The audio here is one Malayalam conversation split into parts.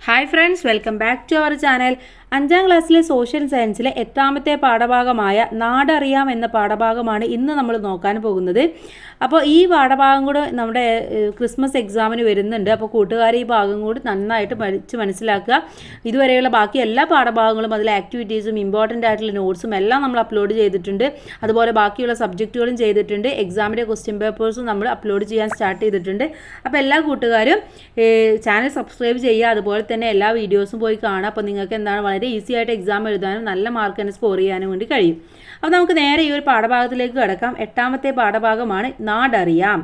Hi friends, welcome back to our channel. 5ാം ക്ലാസ്സിലെ സോഷ്യൽ സയൻസിലെ 8ാമത്തെ പാഠഭാഗമായ നാടറിയാം എന്ന പാഠഭാഗമാണ് ഇന്ന് നമ്മൾ നോക്കാൻ പോകുന്നത്. അപ്പോൾ ഈ പാഠഭാഗം കൂടെ നമ്മുടെ ക്രിസ്മസ് എക്സാമിന് വരുന്നുണ്ട്. അപ്പോൾ കൂട്ടുകാർ ഈ ഭാഗം കൂടി നന്നായിട്ട് മനസ്സിലാക്കുക. ഇതുവരെയുള്ള ബാക്കി എല്ലാ പാഠഭാഗങ്ങളും അതിലെ ആക്ടിവിറ്റീസും ഇമ്പോർട്ടൻ്റ് ആയിട്ടുള്ള നോട്ട്സും എല്ലാം നമ്മൾ അപ്ലോഡ് ചെയ്തിട്ടുണ്ട്. അതുപോലെ ബാക്കിയുള്ള സബ്ജക്റ്റുകളും ചെയ്തിട്ടുണ്ട്. എക്സാമിൻ്റെ ക്വസ്റ്റ്യൻ പേപ്പേഴ്സും നമ്മൾ അപ്ലോഡ് ചെയ്യാൻ സ്റ്റാർട്ട് ചെയ്തിട്ടുണ്ട്. അപ്പോൾ എല്ലാ കൂട്ടുകാരും ചാനൽ സബ്സ്ക്രൈബ് ചെയ്യുക. അതുപോലെ തന്നെ എല്ലാ വീഡിയോസും പോയി കാണുക. അപ്പോൾ നിങ്ങൾക്ക് എന്താണ് വളരെ ഈസി ആയിട്ട് എക്സാം എഴുതാനും നല്ല മാർക്ക് തന്നെ സ്കോർ ചെയ്യാനും വേണ്ടി കഴിയും. അപ്പോൾ നമുക്ക് നേരെ ഈ ഒരു പാഠഭാഗത്തിലേക്ക് കിടക്കാം. 8ാമത്തെ പാഠഭാഗമാണ് നാടറിയാം.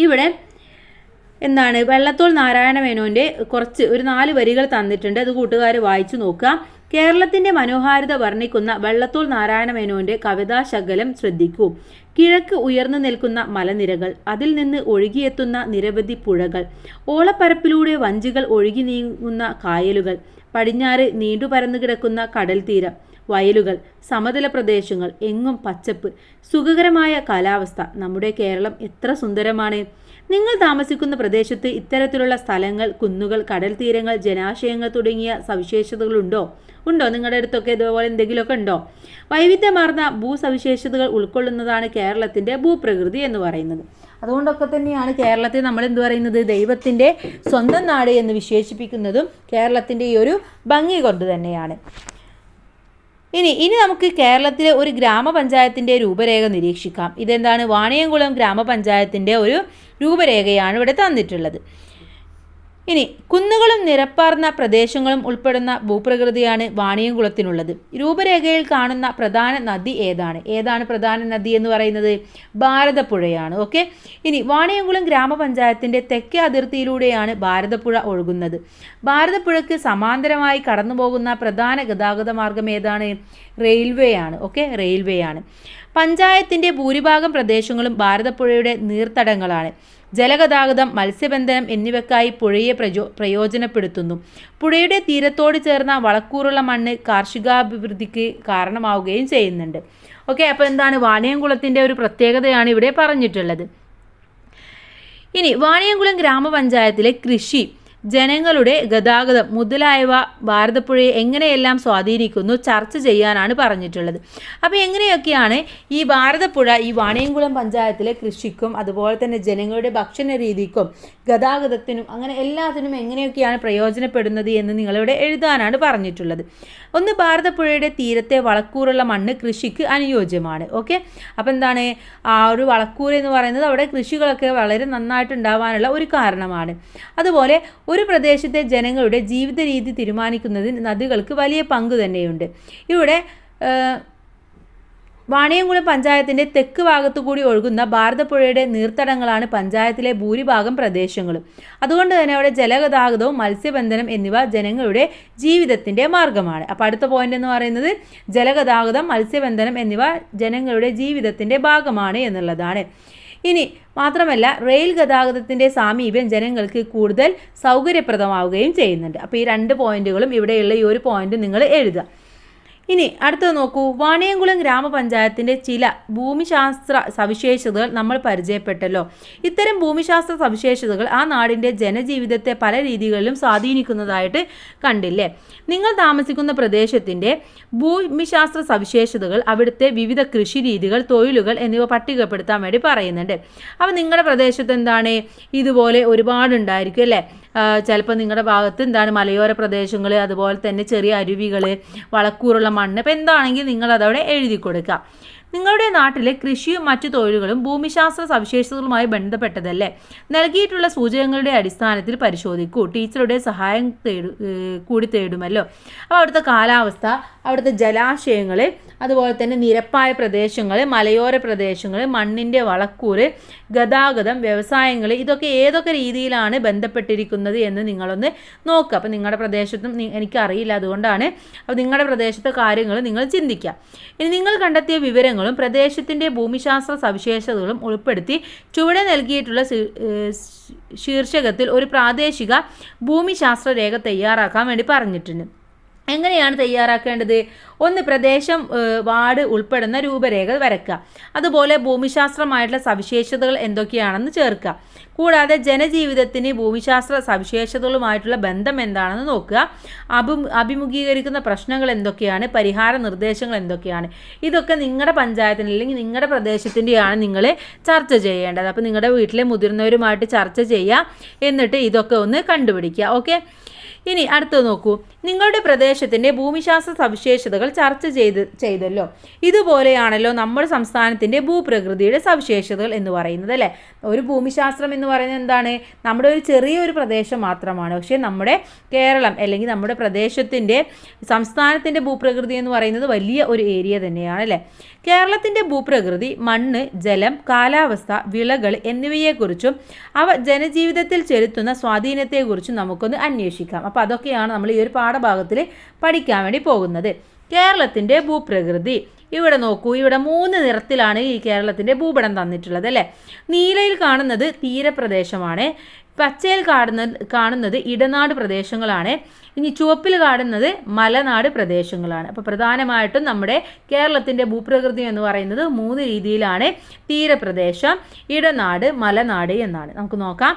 ഇവിടെ എന്താണ് വെള്ളത്തോൾ നാരായണ മേനോൻ്റെ ഒരു 4 വരികൾ തന്നിട്ടുണ്ട്. അത് കൂട്ടുകാർ വായിച്ചു നോക്കുക. കേരളത്തിൻ്റെ മനോഹാരിത വർണ്ണിക്കുന്ന വെള്ളത്തോൾ നാരായണ മേനോൻ്റെ കവിതാശകലം ശ്രദ്ധിക്കൂ. കിഴക്ക് ഉയർന്നു നിൽക്കുന്ന മലനിരകൾ, അതിൽ നിന്ന് ഒഴുകിയെത്തുന്ന നിരവധി പുഴകൾ, ഓളപ്പരപ്പിലൂടെ വഞ്ചികൾ ഒഴുകി നീങ്ങുന്ന കായലുകൾ, പടിഞ്ഞാറ് നീണ്ടുപരന്നു കിടക്കുന്ന കടൽ തീരം, വയലുകൾ, സമതല പ്രദേശങ്ങൾ, എങ്ങും പച്ചപ്പ്, സുഖകരമായ കാലാവസ്ഥ. നമ്മുടെ കേരളം എത്ര സുന്ദരമാണ്! നിങ്ങൾ താമസിക്കുന്ന പ്രദേശത്ത് ഇത്തരത്തിലുള്ള സ്ഥലങ്ങൾ, കുന്നുകൾ, കടൽ തീരങ്ങൾ, ജലാശയങ്ങൾ തുടങ്ങിയ സവിശേഷതകളുണ്ടോ? നിങ്ങളുടെ അടുത്തൊക്കെ ഇതുപോലെ എന്തെങ്കിലുമൊക്കെ ഉണ്ടോ? വൈവിധ്യമാർന്ന ഭൂസവിശേഷതകൾ ഉൾക്കൊള്ളുന്നതാണ് കേരളത്തിൻ്റെ ഭൂപ്രകൃതി എന്ന് പറയുന്നത്. അതുകൊണ്ടൊക്കെ തന്നെയാണ് കേരളത്തെ നമ്മൾ എന്ത് പറയുന്നത്, ദൈവത്തിൻ്റെ സ്വന്തം നാട് എന്ന് വിശേഷിപ്പിക്കുന്നതും കേരളത്തിൻ്റെ ഈ ഒരു ഭംഗി കൊണ്ട് തന്നെയാണ്. ഇനി നമുക്ക് കേരളത്തിലെ ഒരു ഗ്രാമപഞ്ചായത്തിൻ്റെ രൂപരേഖ നിരീക്ഷിക്കാം. ഇതെന്താണ്? വാണിയംകുളം ഗ്രാമപഞ്ചായത്തിൻ്റെ ഒരു രൂപരേഖയാണ് ഇവിടെ തന്നിട്ടുള്ളത്. ഇനി കുന്നുകളും നിരപ്പാർന്ന പ്രദേശങ്ങളും ഉൾപ്പെടുന്ന ഭൂപ്രകൃതിയാണ് വാണിയംകുളത്തിനുള്ളത്. രൂപരേഖയിൽ കാണുന്ന പ്രധാന നദി ഏതാണ് പ്രധാന നദി എന്ന് പറയുന്നത്? ഭാരതപ്പുഴയാണ്. ഓക്കെ. ഇനി വാണിയംകുളം ഗ്രാമപഞ്ചായത്തിൻ്റെ തെക്കേ അതിർത്തിയിലൂടെയാണ് ഭാരതപ്പുഴ ഒഴുകുന്നത്. ഭാരതപ്പുഴയ്ക്ക് സമാന്തരമായി കടന്നു പോകുന്ന പ്രധാന ഗതാഗത മാർഗം ഏതാണ്? റെയിൽവേ ആണ്. ഓക്കെ, റെയിൽവേ ആണ്. പഞ്ചായത്തിൻ്റെ ഭൂരിഭാഗം പ്രദേശങ്ങളും ഭാരതപ്പുഴയുടെ നീർത്തടങ്ങളാണ്. ജലഗതാഗതം, മത്സ്യബന്ധനം എന്നിവയ്ക്കായി പുഴയെ പ്രയോജനപ്പെടുത്തുന്നു. പുഴയുടെ തീരത്തോട് ചേർന്ന വളക്കൂറുള്ള മണ്ണ് കാർഷികാഭിവൃദ്ധിക്ക് കാരണമാവുകയും ചെയ്യുന്നുണ്ട്. ഓക്കെ, അപ്പോൾ എന്താണ്? വാണിയംകുളത്തിൻ്റെ ഒരു പ്രത്യേകതയാണ് ഇവിടെ പറഞ്ഞിട്ടുള്ളത്. ഇനി വാണിയംകുളം ഗ്രാമപഞ്ചായത്തിലെ കൃഷി, ജനങ്ങളുടെ ഗതാഗതം മുതലായവ ഭാരതപ്പുഴയെ എങ്ങനെയെല്ലാം സ്വാധീനിക്കുന്നു ചർച്ച ചെയ്യാനാണ് പറഞ്ഞിട്ടുള്ളത്. അപ്പോൾ എങ്ങനെയൊക്കെയാണ് ഈ ഭാരതപ്പുഴ ഈ വാണിയംകുളം പഞ്ചായത്തിലെ കൃഷിക്കും അതുപോലെ തന്നെ ജനങ്ങളുടെ ഭക്ഷണ രീതിക്കും ഗതാഗതത്തിനും അങ്ങനെ എല്ലാത്തിനും എങ്ങനെയൊക്കെയാണ് പ്രയോജനപ്പെടുന്നത് എന്ന് നിങ്ങളിവിടെ എഴുതാനാണ് പറഞ്ഞിട്ടുള്ളത്. ഒന്ന്, ഭാരതപ്പുഴയുടെ തീരത്തെ വളക്കൂറുള്ള മണ്ണ് കൃഷിക്ക് അനുയോജ്യമാണ്. ഓക്കെ, അപ്പോൾ എന്താണ് ആ ഒരു വളക്കൂറ് എന്ന് പറയുന്നത്? അവിടെ കൃഷികളൊക്കെ വളരെ നന്നായിട്ട് ഉണ്ടാവാനുള്ള ഒരു കാരണമാണ്. അതുപോലെ ഒരു പ്രദേശത്തെ ജനങ്ങളുടെ ജീവിത രീതി തീരുമാനിക്കുന്നതിന് നദികൾക്ക് വലിയ പങ്ക് തന്നെയുണ്ട്. ഇവിടെ വാണിയംകുളം പഞ്ചായത്തിൻ്റെ തെക്ക് ഭാഗത്തു കൂടി ഒഴുകുന്ന ഭാരതപ്പുഴയുടെ നീർത്തടങ്ങളാണ് പഞ്ചായത്തിലെ ഭൂരിഭാഗം പ്രദേശങ്ങളും. അതുകൊണ്ട് തന്നെ അവിടെ ജലഗതാഗതവും മത്സ്യബന്ധനം എന്നിവ ജനങ്ങളുടെ ജീവിതത്തിൻ്റെ മാർഗമാണ്. അപ്പോൾ അടുത്ത പോയിന്റ് എന്ന് പറയുന്നത് ജലഗതാഗതം, മത്സ്യബന്ധനം എന്നിവ ജനങ്ങളുടെ ജീവിതത്തിൻ്റെ ഭാഗമാണ് എന്നുള്ളതാണ്. ഇനി മാത്രമല്ല, റെയിൽ ഗതാഗതത്തിൻ്റെ സാമീപ്യം ജനങ്ങൾക്ക് കൂടുതൽ സൗകര്യപ്രദമാവുകയും ചെയ്യുന്നുണ്ട്. അപ്പോൾ ഈ 2 പോയിന്റുകളും ഇവിടെയുള്ള ഈ ഒരു പോയിന്റ് നിങ്ങൾ എഴുതുക. ഇനി അടുത്തത് നോക്കൂ. വാണിയംകുളം ഗ്രാമപഞ്ചായത്തിൻ്റെ ചില ഭൂമിശാസ്ത്ര സവിശേഷതകൾ നമ്മൾ പരിചയപ്പെട്ടല്ലോ. ഇത്തരം ഭൂമിശാസ്ത്ര സവിശേഷതകൾ ആ നാടിൻ്റെ ജനജീവിതത്തെ പല രീതികളിലും സ്വാധീനിക്കുന്നതായിട്ട് കണ്ടില്ലേ? നിങ്ങൾ താമസിക്കുന്ന പ്രദേശത്തിൻ്റെ ഭൂമിശാസ്ത്ര സവിശേഷതകൾ, അവിടുത്തെ വിവിധ കൃഷി രീതികൾ, തൊഴിലുകൾ എന്നിവ പട്ടികപ്പെടുത്താൻ വേണ്ടി പറയുന്നുണ്ട്. അപ്പോൾ നിങ്ങളുടെ പ്രദേശത്ത് എന്താണ് ഇതുപോലെ ഒരുപാടുണ്ടായിരിക്കും അല്ലേ? ചിലപ്പോൾ നിങ്ങളുടെ ഭാഗത്ത് എന്താണ് മലയോര പ്രദേശങ്ങൾ, അതുപോലെ തന്നെ ചെറിയ അരുവികൾ, വളക്കൂറുള്ള മണ്ണ്. അപ്പോൾ എന്താണെങ്കിൽ നിങ്ങൾ അതവിടെ എഴുതി കൊടുക്കുക. നിങ്ങളുടെ നാട്ടിലെ കൃഷിയും മറ്റു തൊഴിലുകളും ഭൂമിശാസ്ത്ര സവിശേഷതകളുമായി ബന്ധപ്പെട്ടതല്ലേ? നൽകിയിട്ടുള്ള സൂചകങ്ങളുടെ അടിസ്ഥാനത്തിൽ പരിശോധിക്കൂ. ടീച്ചറുടെ സഹായം കൂടി തേടുമല്ലോ. അപ്പോൾ അവിടുത്തെ കാലാവസ്ഥ, അവിടുത്തെ ജലാശയങ്ങൾ, അതുപോലെ തന്നെ നിരപ്പായ പ്രദേശങ്ങൾ, മലയോര പ്രദേശങ്ങൾ, മണ്ണിൻ്റെ വളക്കൂറ്, ഗതാഗതം, വ്യവസായങ്ങൾ, ഇതൊക്കെ ഏതൊക്കെ രീതിയിലാണ് ബന്ധപ്പെട്ടിരിക്കുന്നത് എന്ന് നിങ്ങളൊന്ന് നോക്കുക. അപ്പോൾ നിങ്ങളുടെ പ്രദേശത്തും എനിക്കറിയില്ല, അതുകൊണ്ടാണ്. അപ്പോൾ നിങ്ങളുടെ പ്രദേശത്തെ കാര്യങ്ങൾ നിങ്ങൾ ചിന്തിക്കുക. ഇനി നിങ്ങൾ കണ്ടെത്തിയ വിവരങ്ങളും പ്രദേശത്തിൻ്റെ ഭൂമിശാസ്ത്ര സവിശേഷതകളും ഉൾപ്പെടുത്തി ചുവടെ നൽകിയിട്ടുള്ള ശീർഷകത്തിൽ ഒരു പ്രാദേശിക ഭൂമിശാസ്ത്ര രേഖ തയ്യാറാക്കാൻ വേണ്ടി പറഞ്ഞിട്ടുണ്ട്. എങ്ങനെയാണ് തയ്യാറാക്കേണ്ടത്? ഒന്ന്, പ്രദേശം വാർഡ് ഉൾപ്പെടുന്ന രൂപരേഖ വരയ്ക്കുക. അതുപോലെ ഭൂമിശാസ്ത്രമായിട്ടുള്ള സവിശേഷതകൾ എന്തൊക്കെയാണെന്ന് ചേർക്കുക. കൂടാതെ ജനജീവിതത്തിന് ഭൂമിശാസ്ത്ര സവിശേഷതകളുമായിട്ടുള്ള ബന്ധം എന്താണെന്ന് നോക്കുക. അഭിമുഖീകരിക്കുന്ന പ്രശ്നങ്ങൾ എന്തൊക്കെയാണ്, പരിഹാര നിർദ്ദേശങ്ങൾ എന്തൊക്കെയാണ്, ഇതൊക്കെ നിങ്ങളുടെ പഞ്ചായത്തിന് അല്ലെങ്കിൽ നിങ്ങളുടെ പ്രദേശത്തിൻ്റെയാണ് നിങ്ങൾ ചർച്ച ചെയ്യേണ്ടത്. അപ്പോൾ നിങ്ങളുടെ വീട്ടിലെ മുതിർന്നവരുമായിട്ട് ചർച്ച ചെയ്യുക, എന്നിട്ട് ഇതൊക്കെ ഒന്ന് കണ്ടുപിടിക്കുക. ഓക്കെ, ഇനി അടുത്തത് നോക്കൂ. നിങ്ങളുടെ പ്രദേശത്തിൻ്റെ ഭൂമിശാസ്ത്ര സവിശേഷതകൾ ചർച്ച ചെയ്തല്ലോ. ഇതുപോലെയാണല്ലോ നമ്മുടെ സംസ്ഥാനത്തിൻ്റെ ഭൂപ്രകൃതിയുടെ സവിശേഷതകൾ എന്ന് പറയുന്നത്, അല്ലേ? ഒരു ഭൂമിശാസ്ത്രം എന്ന് പറയുന്നത് എന്താണ്? നമ്മുടെ ഒരു ചെറിയൊരു പ്രദേശം മാത്രമാണ്. പക്ഷേ നമ്മുടെ കേരളം അല്ലെങ്കിൽ നമ്മുടെ പ്രദേശത്തിൻ്റെ സംസ്ഥാനത്തിൻ്റെ ഭൂപ്രകൃതി എന്ന് പറയുന്നത് വലിയ ഒരു ഏരിയ തന്നെയാണ്, അല്ലേ? കേരളത്തിൻ്റെ ഭൂപ്രകൃതി മണ്ണ്, ജലം, കാലാവസ്ഥ, വിളകൾ എന്നിവയെക്കുറിച്ചും അവ ജനജീവിതത്തിൽ ചെലുത്തുന്ന സ്വാധീനത്തെക്കുറിച്ചും നമുക്കൊന്ന് അന്വേഷിക്കാം. അപ്പോൾ അതൊക്കെയാണ് നമ്മൾ ഈ ഒരു പാഠഭാഗത്തിൽ പഠിക്കാൻ വേണ്ടി പോകുന്നത്. കേരളത്തിൻ്റെ ഭൂപ്രകൃതി ഇവിടെ നോക്കൂ. ഇവിടെ 3 നിറത്തിലാണ് ഈ കേരളത്തിൻ്റെ ഭൂപടം തന്നിട്ടുള്ളത്, അല്ലേ? നീലയിൽ കാണുന്നത് തീരപ്രദേശമാണ്, പച്ചയിൽ കാണുന്നത് ഇടനാട് പ്രദേശങ്ങളാണ്, ഇനി ചുവപ്പിൽ കാണുന്നത് മലനാട് പ്രദേശങ്ങളാണ്. അപ്പോൾ പ്രധാനമായിട്ടും നമ്മുടെ കേരളത്തിൻ്റെ ഭൂപ്രകൃതി എന്ന് പറയുന്നത് 3 രീതിയിലാണ്: തീരപ്രദേശം, ഇടനാട്, മലനാട് എന്നാണ്. നമുക്ക് നോക്കാം.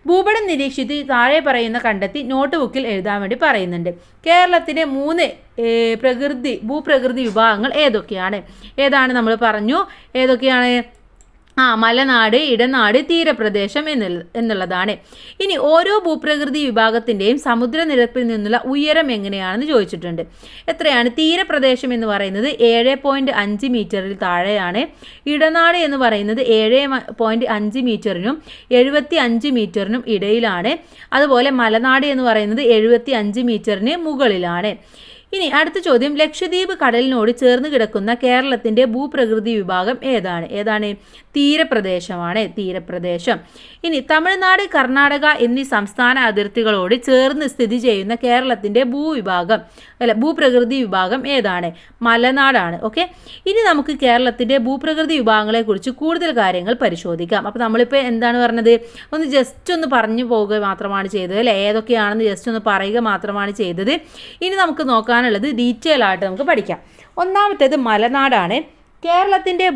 ഭൂപടം നിരീക്ഷിച്ച് താഴെ പറയുന്ന കണ്ടെത്തി നോട്ട് ബുക്കിൽ എഴുതാൻ വേണ്ടി പറയുന്നുണ്ട്. കേരളത്തിലെ 3 ഭൂപ്രകൃതി വിഭാഗങ്ങൾ ഏതാണ് നമ്മൾ പറഞ്ഞു? ഏതൊക്കെയാണ്? മലനാട്, ഇടനാട്, തീരപ്രദേശം എന്നുള്ളതാണ്. ഇനി ഓരോ ഭൂപ്രകൃതി വിഭാഗത്തിൻ്റെയും സമുദ്രനിരപ്പിൽ നിന്നുള്ള ഉയരം എങ്ങനെയാണെന്ന് ചോദിച്ചിട്ടുണ്ട്. എത്രയാണ്? തീരപ്രദേശം എന്ന് പറയുന്നത് 7.5 മീറ്ററിൽ താഴെയാണ്. ഇടനാട് എന്ന് പറയുന്നത് 7.5 മീറ്ററിനും 75 മീറ്ററിനും ഇടയിലാണ്. അതുപോലെ മലനാട് എന്ന് പറയുന്നത് 75 മീറ്ററിന് മുകളിലാണ്. ഇനി അടുത്ത ചോദ്യം, ലക്ഷദ്വീപ് കടലിനോട് ചേർന്ന് കിടക്കുന്ന കേരളത്തിൻ്റെ ഭൂപ്രകൃതി വിഭാഗം ഏതാണ്? തീരപ്രദേശമാണ്, തീരപ്രദേശം. ഇനി തമിഴ്നാട്, കർണാടക എന്നീ സംസ്ഥാന അതിർത്തികളോട് ചേർന്ന് സ്ഥിതി ചെയ്യുന്ന കേരളത്തിൻ്റെ ഭൂപ്രകൃതി വിഭാഗം ഏതാണ്? മലനാടാണ്. ഓക്കെ, ഇനി നമുക്ക് കേരളത്തിൻ്റെ ഭൂപ്രകൃതി വിഭാഗങ്ങളെക്കുറിച്ച് കൂടുതൽ കാര്യങ്ങൾ പരിശോധിക്കാം. അപ്പോൾ നമ്മളിപ്പോൾ എന്താണ് പറഞ്ഞത്? ജസ്റ്റ് ഒന്ന് പറഞ്ഞു പോവുക മാത്രമാണ് ചെയ്തത്, അല്ലേ? ഏതൊക്കെയാണെന്ന് ജസ്റ്റ് ഒന്ന് പറയുക മാത്രമാണ് ചെയ്തത്. ഇനി നമുക്ക് നോക്കാനുള്ളത് ഡീറ്റെയിൽ ആയിട്ട് നമുക്ക് പഠിക്കാം. ഒന്നാമത്തേത് മലനാടാണ്. കേരളത്തിൻ്റെ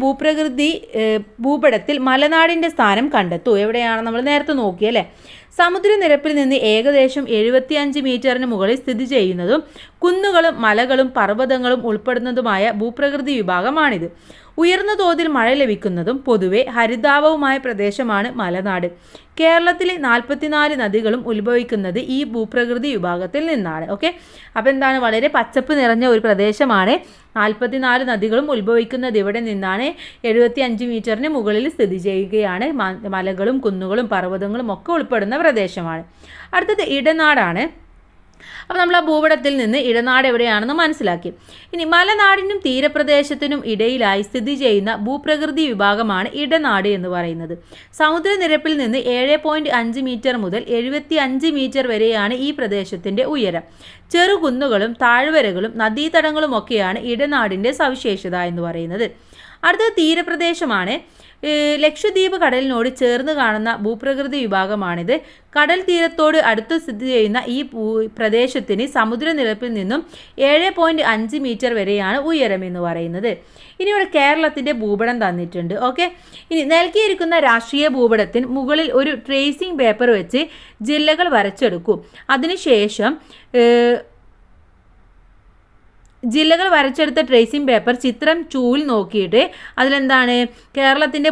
ഭൂപടത്തിൽ മലനാടിൻ്റെ സ്ഥാനം കണ്ടെത്തൂ. എവിടെയാണ്? നമ്മൾ നേരത്തെ നോക്കിയല്ലേ? സമുദ്രനിരപ്പിൽ നിന്ന് ഏകദേശം 75 മീറ്ററിന് മുകളിൽ സ്ഥിതി ചെയ്യുന്നതും കുന്നുകളും മലകളും പർവ്വതങ്ങളും ഉൾപ്പെടുന്നതുമായ ഭൂപ്രകൃതി വിഭാഗമാണിത്. ഉയർന്ന തോതിൽ മഴ ലഭിക്കുന്നതും പൊതുവെ ഹരിതാഭവുമായ പ്രദേശമാണ് മലനാട്. കേരളത്തിലെ 44 നദികളും ഉത്ഭവിക്കുന്നത് ഈ ഭൂപ്രകൃതി വിഭാഗത്തിൽ നിന്നാണ്. ഓക്കെ, അപ്പോൾ എന്താണ്? വളരെ പച്ചപ്പ് നിറഞ്ഞ ഒരു പ്രദേശമാണ്. 44 നദികളും ഉത്ഭവിക്കുന്നത് ഇവിടെ നിന്നാണ്. 75 മീറ്ററിന് മുകളിൽ സ്ഥിതി ചെയ്യുകയാണ്. മലകളും കുന്നുകളും പർവ്വതങ്ങളും ഒക്കെ ഉൾപ്പെടുന്ന പ്രദേശമാണ്. അടുത്തത് ഇടനാടാണ്. അപ്പോൾ നമ്മൾ ആ ഭൂപടത്തിൽ നിന്ന് ഇടനാട് എവിടെയാണെന്ന് മനസ്സിലാക്കി. ഇനി മലനാടിനും തീരപ്രദേശത്തിനും ഇടയിലായി സ്ഥിതി ചെയ്യുന്ന ഭൂപ്രകൃതി വിഭാഗമാണ് ഇടനാട് എന്ന് പറയുന്നത്. സമുദ്രനിരപ്പിൽ നിന്ന് 7.5 മീറ്റർ മുതൽ 75 മീറ്റർ വരെയാണ് ഈ പ്രദേശത്തിൻ്റെ ഉയരം. ചെറുകുന്നുകളും താഴ്വരകളും നദീതടങ്ങളും ഒക്കെയാണ് ഇടനാടിൻ്റെ സവിശേഷത എന്ന് പറയുന്നത്. അടുത്തത് തീരപ്രദേശമാണ്. ലക്ഷദ്വീപ് കടലിനോട് ചേർന്ന് കാണുന്ന ഭൂപ്രകൃതി വിഭാഗമാണിത്. കടൽ തീരത്തോട് അടുത്ത് സ്ഥിതി ചെയ്യുന്ന ഈ പ്രദേശത്തിന് സമുദ്രനിരപ്പിൽ നിന്നും 7.5 മീറ്റർ വരെയാണ് ഉയരം എന്ന് പറയുന്നത്. ഇനി ഇവിടെ കേരളത്തിൻ്റെ ഭൂപടം തന്നിട്ടുണ്ട്. ഓക്കെ, ഇനി നൽകിയിരിക്കുന്ന രാഷ്ട്രീയ ഭൂപടത്തിന് മുകളിൽ ഒരു ട്രേസിംഗ് പേപ്പർ വെച്ച് ജില്ലകൾ വരച്ചെടുക്കും. അതിനുശേഷം ജില്ലകൾ വരച്ചെടുത്ത ട്രേസിംഗ് പേപ്പർ ചിത്രം 2 നോക്കിയിട്ട് അതിലെന്താണ്? കേരളത്തിൻ്റെ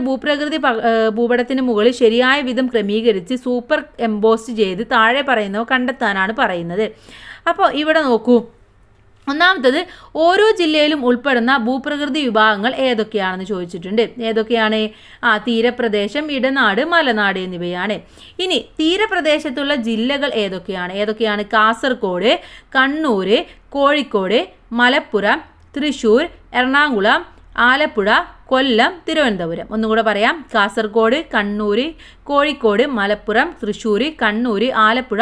ഭൂപടത്തിന് മുകളിൽ ശരിയായ വിധം ക്രമീകരിച്ച് സൂപ്പർ എംബോസ് ചെയ്ത് താഴെ പറയുന്നവ കണ്ടെത്താനാണ് പറയുന്നത്. അപ്പോൾ ഇവിടെ നോക്കൂ. ഒന്നാമത്തത്, ഓരോ ജില്ലയിലും ഉൾപ്പെടുന്ന ഭൂപ്രകൃതി വിഭാഗങ്ങൾ ഏതൊക്കെയാണെന്ന് ചോദിച്ചിട്ടുണ്ട്. ഏതൊക്കെയാണ്? തീരപ്രദേശം, ഇടനാട്, മലനാട് എന്നിവയാണ്. ഇനി തീരപ്രദേശത്തുള്ള ജില്ലകൾ ഏതൊക്കെയാണ്? കാസർഗോഡ്, കണ്ണൂർ, കോഴിക്കോട്, മലപ്പുറം, തൃശ്ശൂർ, എറണാകുളം, ആലപ്പുഴ, കൊല്ലം, തിരുവനന്തപുരം. ഒന്നുകൂടെ പറയാം: കാസർഗോഡ്, കണ്ണൂർ, കോഴിക്കോട്, മലപ്പുറം, തൃശ്ശൂർ, കണ്ണൂർ, ആലപ്പുഴ,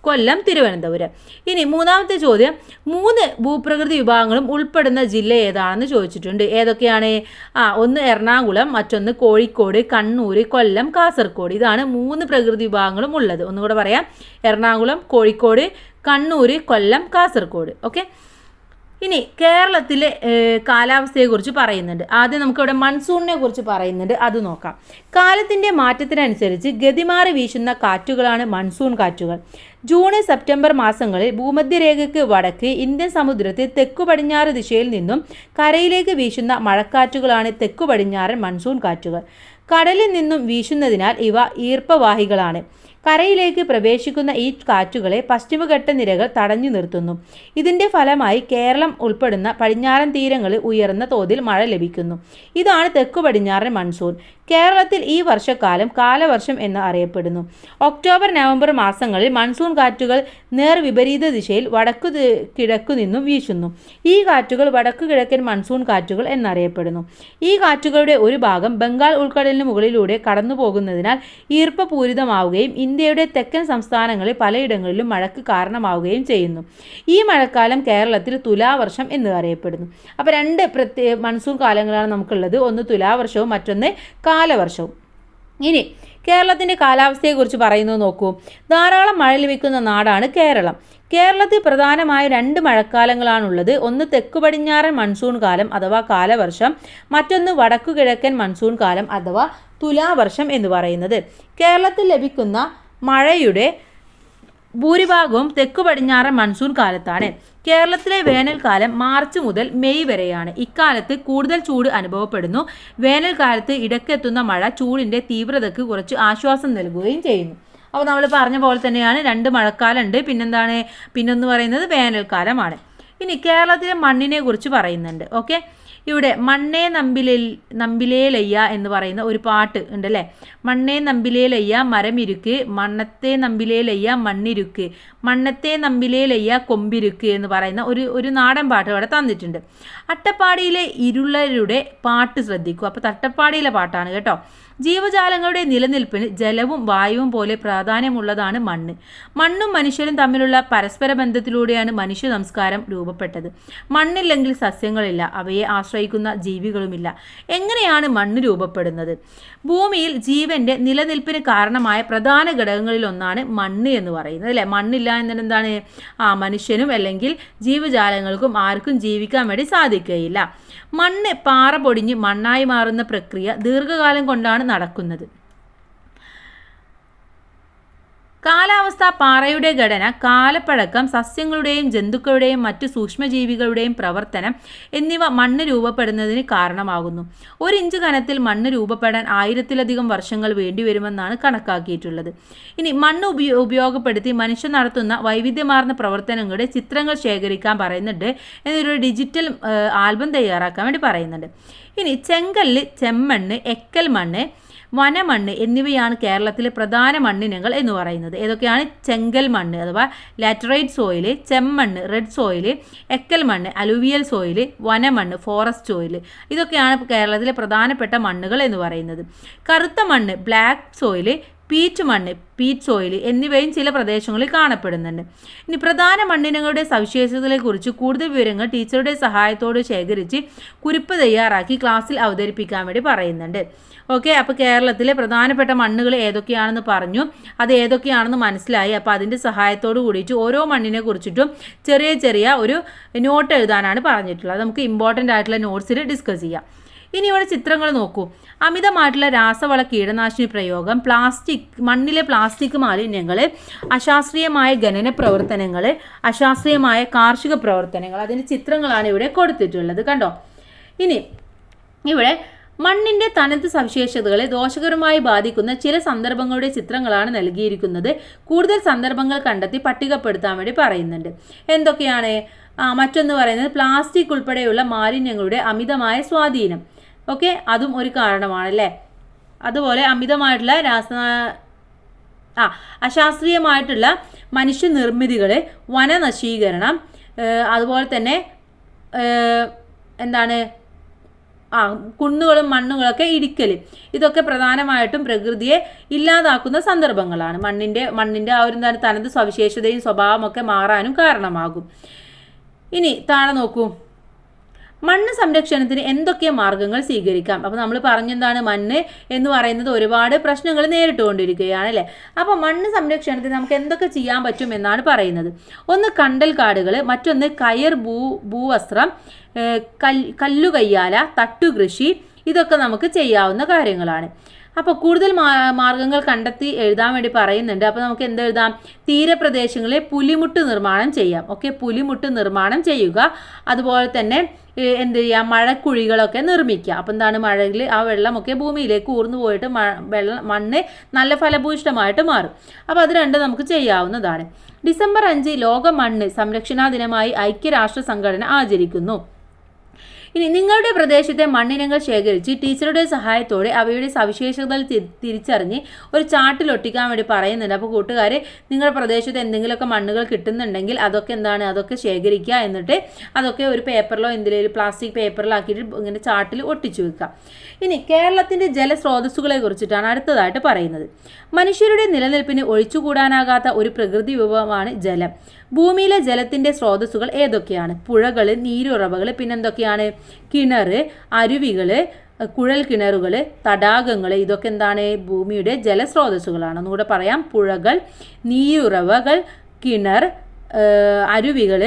കൊല്ലം, തിരുവനന്തപുരം. ഇനി മൂന്നാമത്തെ ചോദ്യം, 3 ഭൂപ്രകൃതി വിഭാഗങ്ങളും ഉൾപ്പെടുന്ന ജില്ല ഏതാണെന്ന് ചോദിച്ചിട്ടുണ്ട്. ഏതൊക്കെയാണ്? ഒന്ന് എറണാകുളം, മറ്റൊന്ന് കോഴിക്കോട്, കണ്ണൂർ, കൊല്ലം, കാസർഗോഡ്. ഇതാണ് 3 പ്രകൃതി വിഭാഗങ്ങളും ഉള്ളത്. ഒന്നുകൂടെ പറയാം: എറണാകുളം, കോഴിക്കോട്, കണ്ണൂർ, കൊല്ലം, കാസർഗോഡ്. ഓക്കെ, ഇനി കേരളത്തിലെ കാലാവസ്ഥയെക്കുറിച്ച് പറയുന്നുണ്ട്. ആദ്യം നമുക്കിവിടെ മൺസൂണിനെ കുറിച്ച് പറയുന്നുണ്ട്, അത് നോക്കാം. കാലത്തിൻ്റെ മാറ്റത്തിനനുസരിച്ച് ഗതിമാറി വീശുന്ന കാറ്റുകളാണ് മൺസൂൺ കാറ്റുകൾ. ജൂൺ സെപ്റ്റംബർ മാസങ്ങളിൽ ഭൂമധ്യരേഖയ്ക്ക് വടക്ക് ഇന്ത്യൻ സമുദ്രത്തിൽ തെക്കു പടിഞ്ഞാറ് ദിശയിൽ നിന്നും കരയിലേക്ക് വീശുന്ന മഴക്കാറ്റുകളാണ് തെക്കു പടിഞ്ഞാറൻ മൺസൂൺ കാറ്റുകൾ. കടലിൽ നിന്നും വീശുന്നതിനാൽ ഇവ ഈർപ്പവാഹികളാണ്. കരയിലേക്ക് പ്രവേശിക്കുന്ന ഈ കാറ്റുകളെ പശ്ചിമഘട്ട നിരകൾ തടഞ്ഞു നിർത്തുന്നു. ഇതിൻ്റെ ഫലമായി കേരളം ഉൾപ്പെടുന്ന പടിഞ്ഞാറൻ തീരങ്ങളിൽ ഉയർന്ന തോതിൽ മഴ ലഭിക്കുന്നു. ഇതാണ് തെക്കു പടിഞ്ഞാറൻ മൺസൂൺ. കേരളത്തിൽ ഈ വർഷക്കാലം കാലവർഷം എന്ന് അറിയപ്പെടുന്നു. ഒക്ടോബർ നവംബർ മാസങ്ങളിൽ മൺസൂൺ കാറ്റുകൾ നേർവിപരീത ദിശയിൽ വടക്കു കിഴക്കു നിന്നും വീശുന്നു. ഈ കാറ്റുകൾ വടക്കു കിഴക്കൻ മൺസൂൺ കാറ്റുകൾ എന്നറിയപ്പെടുന്നു. ഈ കാറ്റുകളുടെ ഒരു ഭാഗം ബംഗാൾ ഉൾക്കടലിന് മുകളിലൂടെ കടന്നു പോകുന്നതിനാൽ ഈർപ്പപൂരിതമാവുകയും ഇന്ത്യയുടെ തെക്കൻ സംസ്ഥാനങ്ങളിൽ പലയിടങ്ങളിലും മഴയ്ക്ക് കാരണമാവുകയും ചെയ്യുന്നു. ഈ മഴക്കാലം കേരളത്തിൽ തുലാവർഷം എന്ന് അറിയപ്പെടുന്നു. അപ്പോൾ രണ്ട് മൺസൂൺ കാലങ്ങളാണ് നമുക്കുള്ളത്. ഒന്ന് തുലാവർഷവും മറ്റൊന്ന് കാലവർഷവും. ഇനി കേരളത്തിൻ്റെ കാലാവസ്ഥയെക്കുറിച്ച് പറയുന്നത് നോക്കൂ. ധാരാളം മഴ ലഭിക്കുന്ന നാടാണ് കേരളം. കേരളത്തിൽ പ്രധാനമായ 2 മഴക്കാലങ്ങളാണുള്ളത്. ഒന്ന് തെക്കു പടിഞ്ഞാറൻ മൺസൂൺ കാലം അഥവാ കാലവർഷം, മറ്റൊന്ന് വടക്കു കിഴക്കൻ മൺസൂൺ കാലം അഥവാ തുലാവർഷം എന്ന് പറയുന്നത്. കേരളത്തിൽ ലഭിക്കുന്ന മഴയുടെ ഭൂരിഭാഗവും തെക്കു പടിഞ്ഞാറൻ മൺസൂൺ കാലത്താണ്. കേരളത്തിലെ വേനൽക്കാലം മാർച്ച് മുതൽ മെയ് വരെയാണ്. ഇക്കാലത്ത് കൂടുതൽ ചൂട് അനുഭവപ്പെടുന്നു. വേനൽക്കാലത്ത് ഇടയ്ക്കെത്തുന്ന മഴ ചൂടിൻ്റെ തീവ്രതയ്ക്ക് കുറച്ച് ആശ്വാസം നൽകുകയും ചെയ്യുന്നു. അപ്പോൾ നമ്മൾ പറഞ്ഞ പോലെ തന്നെയാണ് 2 മഴക്കാലമുണ്ട്. പിന്നൊന്ന് പറയുന്നത് വേനൽക്കാലമാണ്. ഇനി കേരളത്തിലെ മണ്ണിനെ കുറിച്ച് പറയുന്നുണ്ട്. ഓക്കെ, ഇവിടെ മണ്ണേ നമ്പിലേലയ്യ എന്ന് പറയുന്ന ഒരു പാട്ട് ഉണ്ടല്ലേ. മണ്ണേ നമ്പിലേലയ്യ മരമിരുക്ക്, മണ്ണത്തെ നമ്പിലേലയ്യ മണ്ണിരുക്ക്, മണ്ണത്തെ നമ്പിലേലയ്യ കൊമ്പിരുക്ക് എന്ന് പറയുന്ന ഒരു നാടൻ പാട്ട് ഇവിടെ തന്നിട്ടുണ്ട്. അട്ടപ്പാടിയിലെ ഇരുളരുടെ പാട്ട് ശ്രദ്ധിക്കൂ. അപ്പോൾ അട്ടപ്പാടിയിലെ പാട്ടാണ് കേട്ടോ. ജീവജാലങ്ങളുടെ നിലനിൽപ്പിന് ജലവും വായുവും പോലെ പ്രാധാന്യമുള്ളതാണ് മണ്ണ്. മണ്ണും മനുഷ്യരും തമ്മിലുള്ള പരസ്പര ബന്ധത്തിലൂടെയാണ് മനുഷ്യ സംസ്കാരം രൂപപ്പെട്ടത്. മണ്ണില്ലെങ്കിൽ സസ്യങ്ങളില്ല, അവയെ ആശ്രയിക്കുന്ന ജീവികളുമില്ല. എങ്ങനെയാണ് മണ്ണ് രൂപപ്പെടുന്നത്? ഭൂമിയിൽ ജീവന്റെ നിലനിൽപ്പിന് കാരണമായ പ്രധാന ഘടകങ്ങളിലൊന്നാണ് മണ്ണ് എന്ന് പറയുന്നത് അല്ലേ. മണ്ണില്ല എന്താണ് മനുഷ്യനും അല്ലെങ്കിൽ ജീവജാലങ്ങൾക്കും ആർക്കും ജീവിക്കാൻ വേണ്ടി സാധിക്കുകയില്ല. മണ്ണ് പാറ പൊടിഞ്ഞ് മണ്ണായി മാറുന്ന പ്രക്രിയ ദീർഘകാലം കൊണ്ടാണ് നടക്കുന്നത്. കാലാവസ്ഥ, പാറയുടെ ഘടന, കാലപ്പഴക്കം, സസ്യങ്ങളുടെയും ജന്തുക്കളുടെയും മറ്റു സൂക്ഷ്മജീവികളുടെയും പ്രവർത്തനം എന്നിവ മണ്ണ് രൂപപ്പെടുന്നതിന് കാരണമാകുന്നു. 1 ഇഞ്ച് കനത്തിൽ മണ്ണ് രൂപപ്പെടാൻ 1000-ലധികം വർഷങ്ങൾ വേണ്ടിവരുമെന്നാണ് കണക്കാക്കിയിട്ടുള്ളത്. ഇനി മണ്ണ് ഉപയോഗപ്പെടുത്തി മനുഷ്യൻ നടത്തുന്ന വൈവിധ്യമാർന്ന പ്രവർത്തനങ്ങളുടെ ചിത്രങ്ങൾ ശേഖരിക്കാൻ പറയുന്നുണ്ട്. എന്നൊരു ഡിജിറ്റൽ ആൽബം തയ്യാറാക്കാൻ വേണ്ടി പറയുന്നുണ്ട്. ഇനി ചെങ്കല്ല്, ചെമ്മണ്ണ്, എക്കൽ മണ്ണ്, വനമണ്ണ് എന്നിവയാണ് കേരളത്തിലെ പ്രധാന മണ്ണിനങ്ങൾ എന്ന് പറയുന്നത്. ഏതൊക്കെയാണ്? ചെങ്കൽ മണ്ണ് അഥവാ ലാറ്ററൈറ്റ് സോയില്, ചെമ്മണ്ണ് റെഡ് സോയില്, എക്കൽ മണ്ണ് അലുവിയൽ സോയില്, വനമണ്ണ് ഫോറസ്റ്റ് സോയില്. ഇതൊക്കെയാണ് കേരളത്തിലെ പ്രധാനപ്പെട്ട മണ്ണുകൾ എന്ന് പറയുന്നത്. കറുത്ത മണ്ണ് ബ്ലാക്ക് സോയില്, പീറ്റ് മണ്ണ് പീറ്റ് സോയിൽ എന്നിവയും ചില പ്രദേശങ്ങളിൽ കാണപ്പെടുന്നുണ്ട്. ഇനി പ്രധാന മണ്ണിനങ്ങളുടെ സവിശേഷതകളെക്കുറിച്ച് കൂടുതൽ വിവരങ്ങൾ ടീച്ചറുടെ സഹായത്തോട് ശേഖരിച്ച് കുറിപ്പ് തയ്യാറാക്കി ക്ലാസ്സിൽ അവതരിപ്പിക്കാൻ വേണ്ടി പറയുന്നുണ്ട്. ഓക്കെ, അപ്പോൾ കേരളത്തിലെ പ്രധാനപ്പെട്ട മണ്ണുകൾ ഏതൊക്കെയാണെന്ന് പറഞ്ഞു, അത് ഏതൊക്കെയാണെന്ന് മനസ്സിലായി. അപ്പോൾ അതിൻ്റെ സഹായത്തോട് കൂടിയിട്ട് ഓരോ മണ്ണിനെ കുറിച്ചിട്ടും ചെറിയ ഒരു നോട്ട് എഴുതാനാണ് പറഞ്ഞിട്ടുള്ളത്. നമുക്ക് ഇമ്പോർട്ടൻ്റ് ആയിട്ടുള്ള നോട്ട്സിൽ ഡിസ്കസ് ചെയ്യാം. ഇനി ഇവിടെ ചിത്രങ്ങൾ നോക്കൂ. അമിതമായിട്ടുള്ള രാസവള കീടനാശിനി പ്രയോഗം, മണ്ണിലെ പ്ലാസ്റ്റിക് മാലിന്യങ്ങൾ, അശാസ്ത്രീയമായ ഖനന പ്രവർത്തനങ്ങൾ, അശാസ്ത്രീയമായ കാർഷിക പ്രവർത്തനങ്ങൾ, അതിൻ്റെ ചിത്രങ്ങളാണ് ഇവിടെ കൊടുത്തിട്ടുള്ളത്. കണ്ടോ? ഇനി ഇവിടെ മണ്ണിൻ്റെ തനത് സവിശേഷതകളെ ദോഷകരമായി ബാധിക്കുന്ന ചില സന്ദർഭങ്ങളുടെ ചിത്രങ്ങളാണ് നൽകിയിരിക്കുന്നത്. കൂടുതൽ സന്ദർഭങ്ങൾ കണ്ടെത്തി പട്ടികപ്പെടുത്താൻ വേണ്ടി പറയുന്നുണ്ട്. എന്തൊക്കെയാണ്? മറ്റൊന്ന് പറയുന്നത് പ്ലാസ്റ്റിക് ഉൾപ്പെടെയുള്ള മാലിന്യങ്ങളുടെ അമിതമായ സ്വാധീനം. ഓക്കെ, അതും ഒരു കാരണമാണല്ലേ. അതുപോലെ അമിതമായിട്ടുള്ള അശാസ്ത്രീയമായിട്ടുള്ള മനുഷ്യനിർമ്മിതികൾ, വനനശീകരണം, അതുപോലെ തന്നെ കുന്നുകളും മണ്ണുകളൊക്കെ ഇടിക്കൽ, ഇതൊക്കെ പ്രധാനമായിട്ടും പ്രകൃതിയെ ഇല്ലാതാക്കുന്ന സന്ദർഭങ്ങളാണ്. മണ്ണിൻ്റെ ആ ഒരു തനത് സവിശേഷതയും സ്വഭാവമൊക്കെ മാറാനും കാരണമാകും. ഇനി താഴെ നോക്കൂ. മണ്ണ് സംരക്ഷണത്തിന് എന്തൊക്കെ മാർഗങ്ങൾ സ്വീകരിക്കാം? അപ്പോൾ നമ്മൾ പറഞ്ഞെന്താണ്, മണ്ണ് എന്ന് പറയുന്നത് ഒരുപാട് പ്രശ്നങ്ങൾ നേരിട്ടുകൊണ്ടിരിക്കുകയാണ് അല്ലേ. അപ്പോൾ മണ്ണ് സംരക്ഷണത്തിന് നമുക്ക് എന്തൊക്കെ ചെയ്യാൻ പറ്റും എന്നാണ് പറയുന്നത്. ഒന്ന് കണ്ടൽ കാടുകൾ, മറ്റൊന്ന് കയർ ഭൂവസ്ത്രം, കല്ലുകയ്യാല, തട്ടുകൃഷി, ഇതൊക്കെ നമുക്ക് ചെയ്യാവുന്ന കാര്യങ്ങളാണ്. അപ്പോൾ കൂടുതൽ മാർഗങ്ങൾ കണ്ടെത്തി എഴുതാൻ വേണ്ടി പറയുന്നുണ്ട്. അപ്പോൾ നമുക്ക് എന്തെഴുതാം, തീരപ്രദേശങ്ങളിൽ പുലിമുട്ട് നിർമ്മാണം ചെയ്യാം. ഓക്കെ, പുലിമുട്ട് നിർമ്മാണം ചെയ്യുക. അതുപോലെ തന്നെ എന്ത് ചെയ്യുക, മഴക്കുഴികളൊക്കെ നിർമ്മിക്കുക. അപ്പോൾ എന്താണ്, മഴയിൽ ആ വെള്ളമൊക്കെ ഭൂമിയിലേക്ക് ഊർന്നു പോയിട്ട് മണ്ണ് നല്ല ഫലഭൂയിഷ്ടമായിട്ട് മാറും. അപ്പോൾ അത് രണ്ടും നമുക്ക് ചെയ്യാവുന്നതാണ്. ഡിസംബർ 5 ലോക മണ്ണ് സംരക്ഷണാ ദിനമായി ഐക്യരാഷ്ട്ര സംഘടന ആചരിക്കുന്നു. ഇനി നിങ്ങളുടെ പ്രദേശത്തെ മണ്ണിനങ്ങൾ ശേഖരിച്ച് ടീച്ചറുടെ സഹായത്തോടെ അവയുടെ സവിശേഷതകൾ തിരിച്ചറിഞ്ഞ് ഒരു ചാർട്ടിൽ ഒട്ടിക്കാൻ വേണ്ടി പറയുന്നുണ്ട്. അപ്പോൾ കൂട്ടുകാർ, നിങ്ങളുടെ പ്രദേശത്ത് എന്തെങ്കിലുമൊക്കെ മണ്ണുകൾ കിട്ടുന്നുണ്ടെങ്കിൽ അതൊക്കെ എന്താണ്, അതൊക്കെ ശേഖരിക്കുക. എന്നിട്ട് അതൊക്കെ ഒരു പേപ്പറിലോ എന്തെങ്കിലും പ്ലാസ്റ്റിക് പേപ്പറിലാക്കിയിട്ട് ഇങ്ങനെ ചാർട്ടിൽ ഒട്ടിച്ചു വെക്കുക. ഇനി കേരളത്തിൻ്റെ ജലസ്രോതസ്സുകളെ കുറിച്ചിട്ടാണ് അടുത്തതായിട്ട് പറയുന്നത്. മനുഷ്യരുടെ നിലനിൽപ്പിന് ഒഴിച്ചുകൂടാനാകാത്ത ഒരു പ്രകൃതി വിഭവമാണ് ജലം. ഭൂമിയിലെ ജലത്തിൻ്റെ സ്രോതസ്സുകൾ ഏതൊക്കെയാണ്? പുഴകൾ, നീരുറവകൾ, പിന്നെന്തൊക്കെയാണ്, കിണർ, അരുവികൾ, കുഴൽ കിണറുകൾ, തടാകങ്ങൾ, ഇതൊക്കെ എന്താണ്, ഭൂമിയുടെ ജലസ്രോതസ്സുകളാണ്. ഒന്നുകൂടെ പറയാം, പുഴകൾ, നീരുറവകൾ, കിണർ, അരുവികൾ,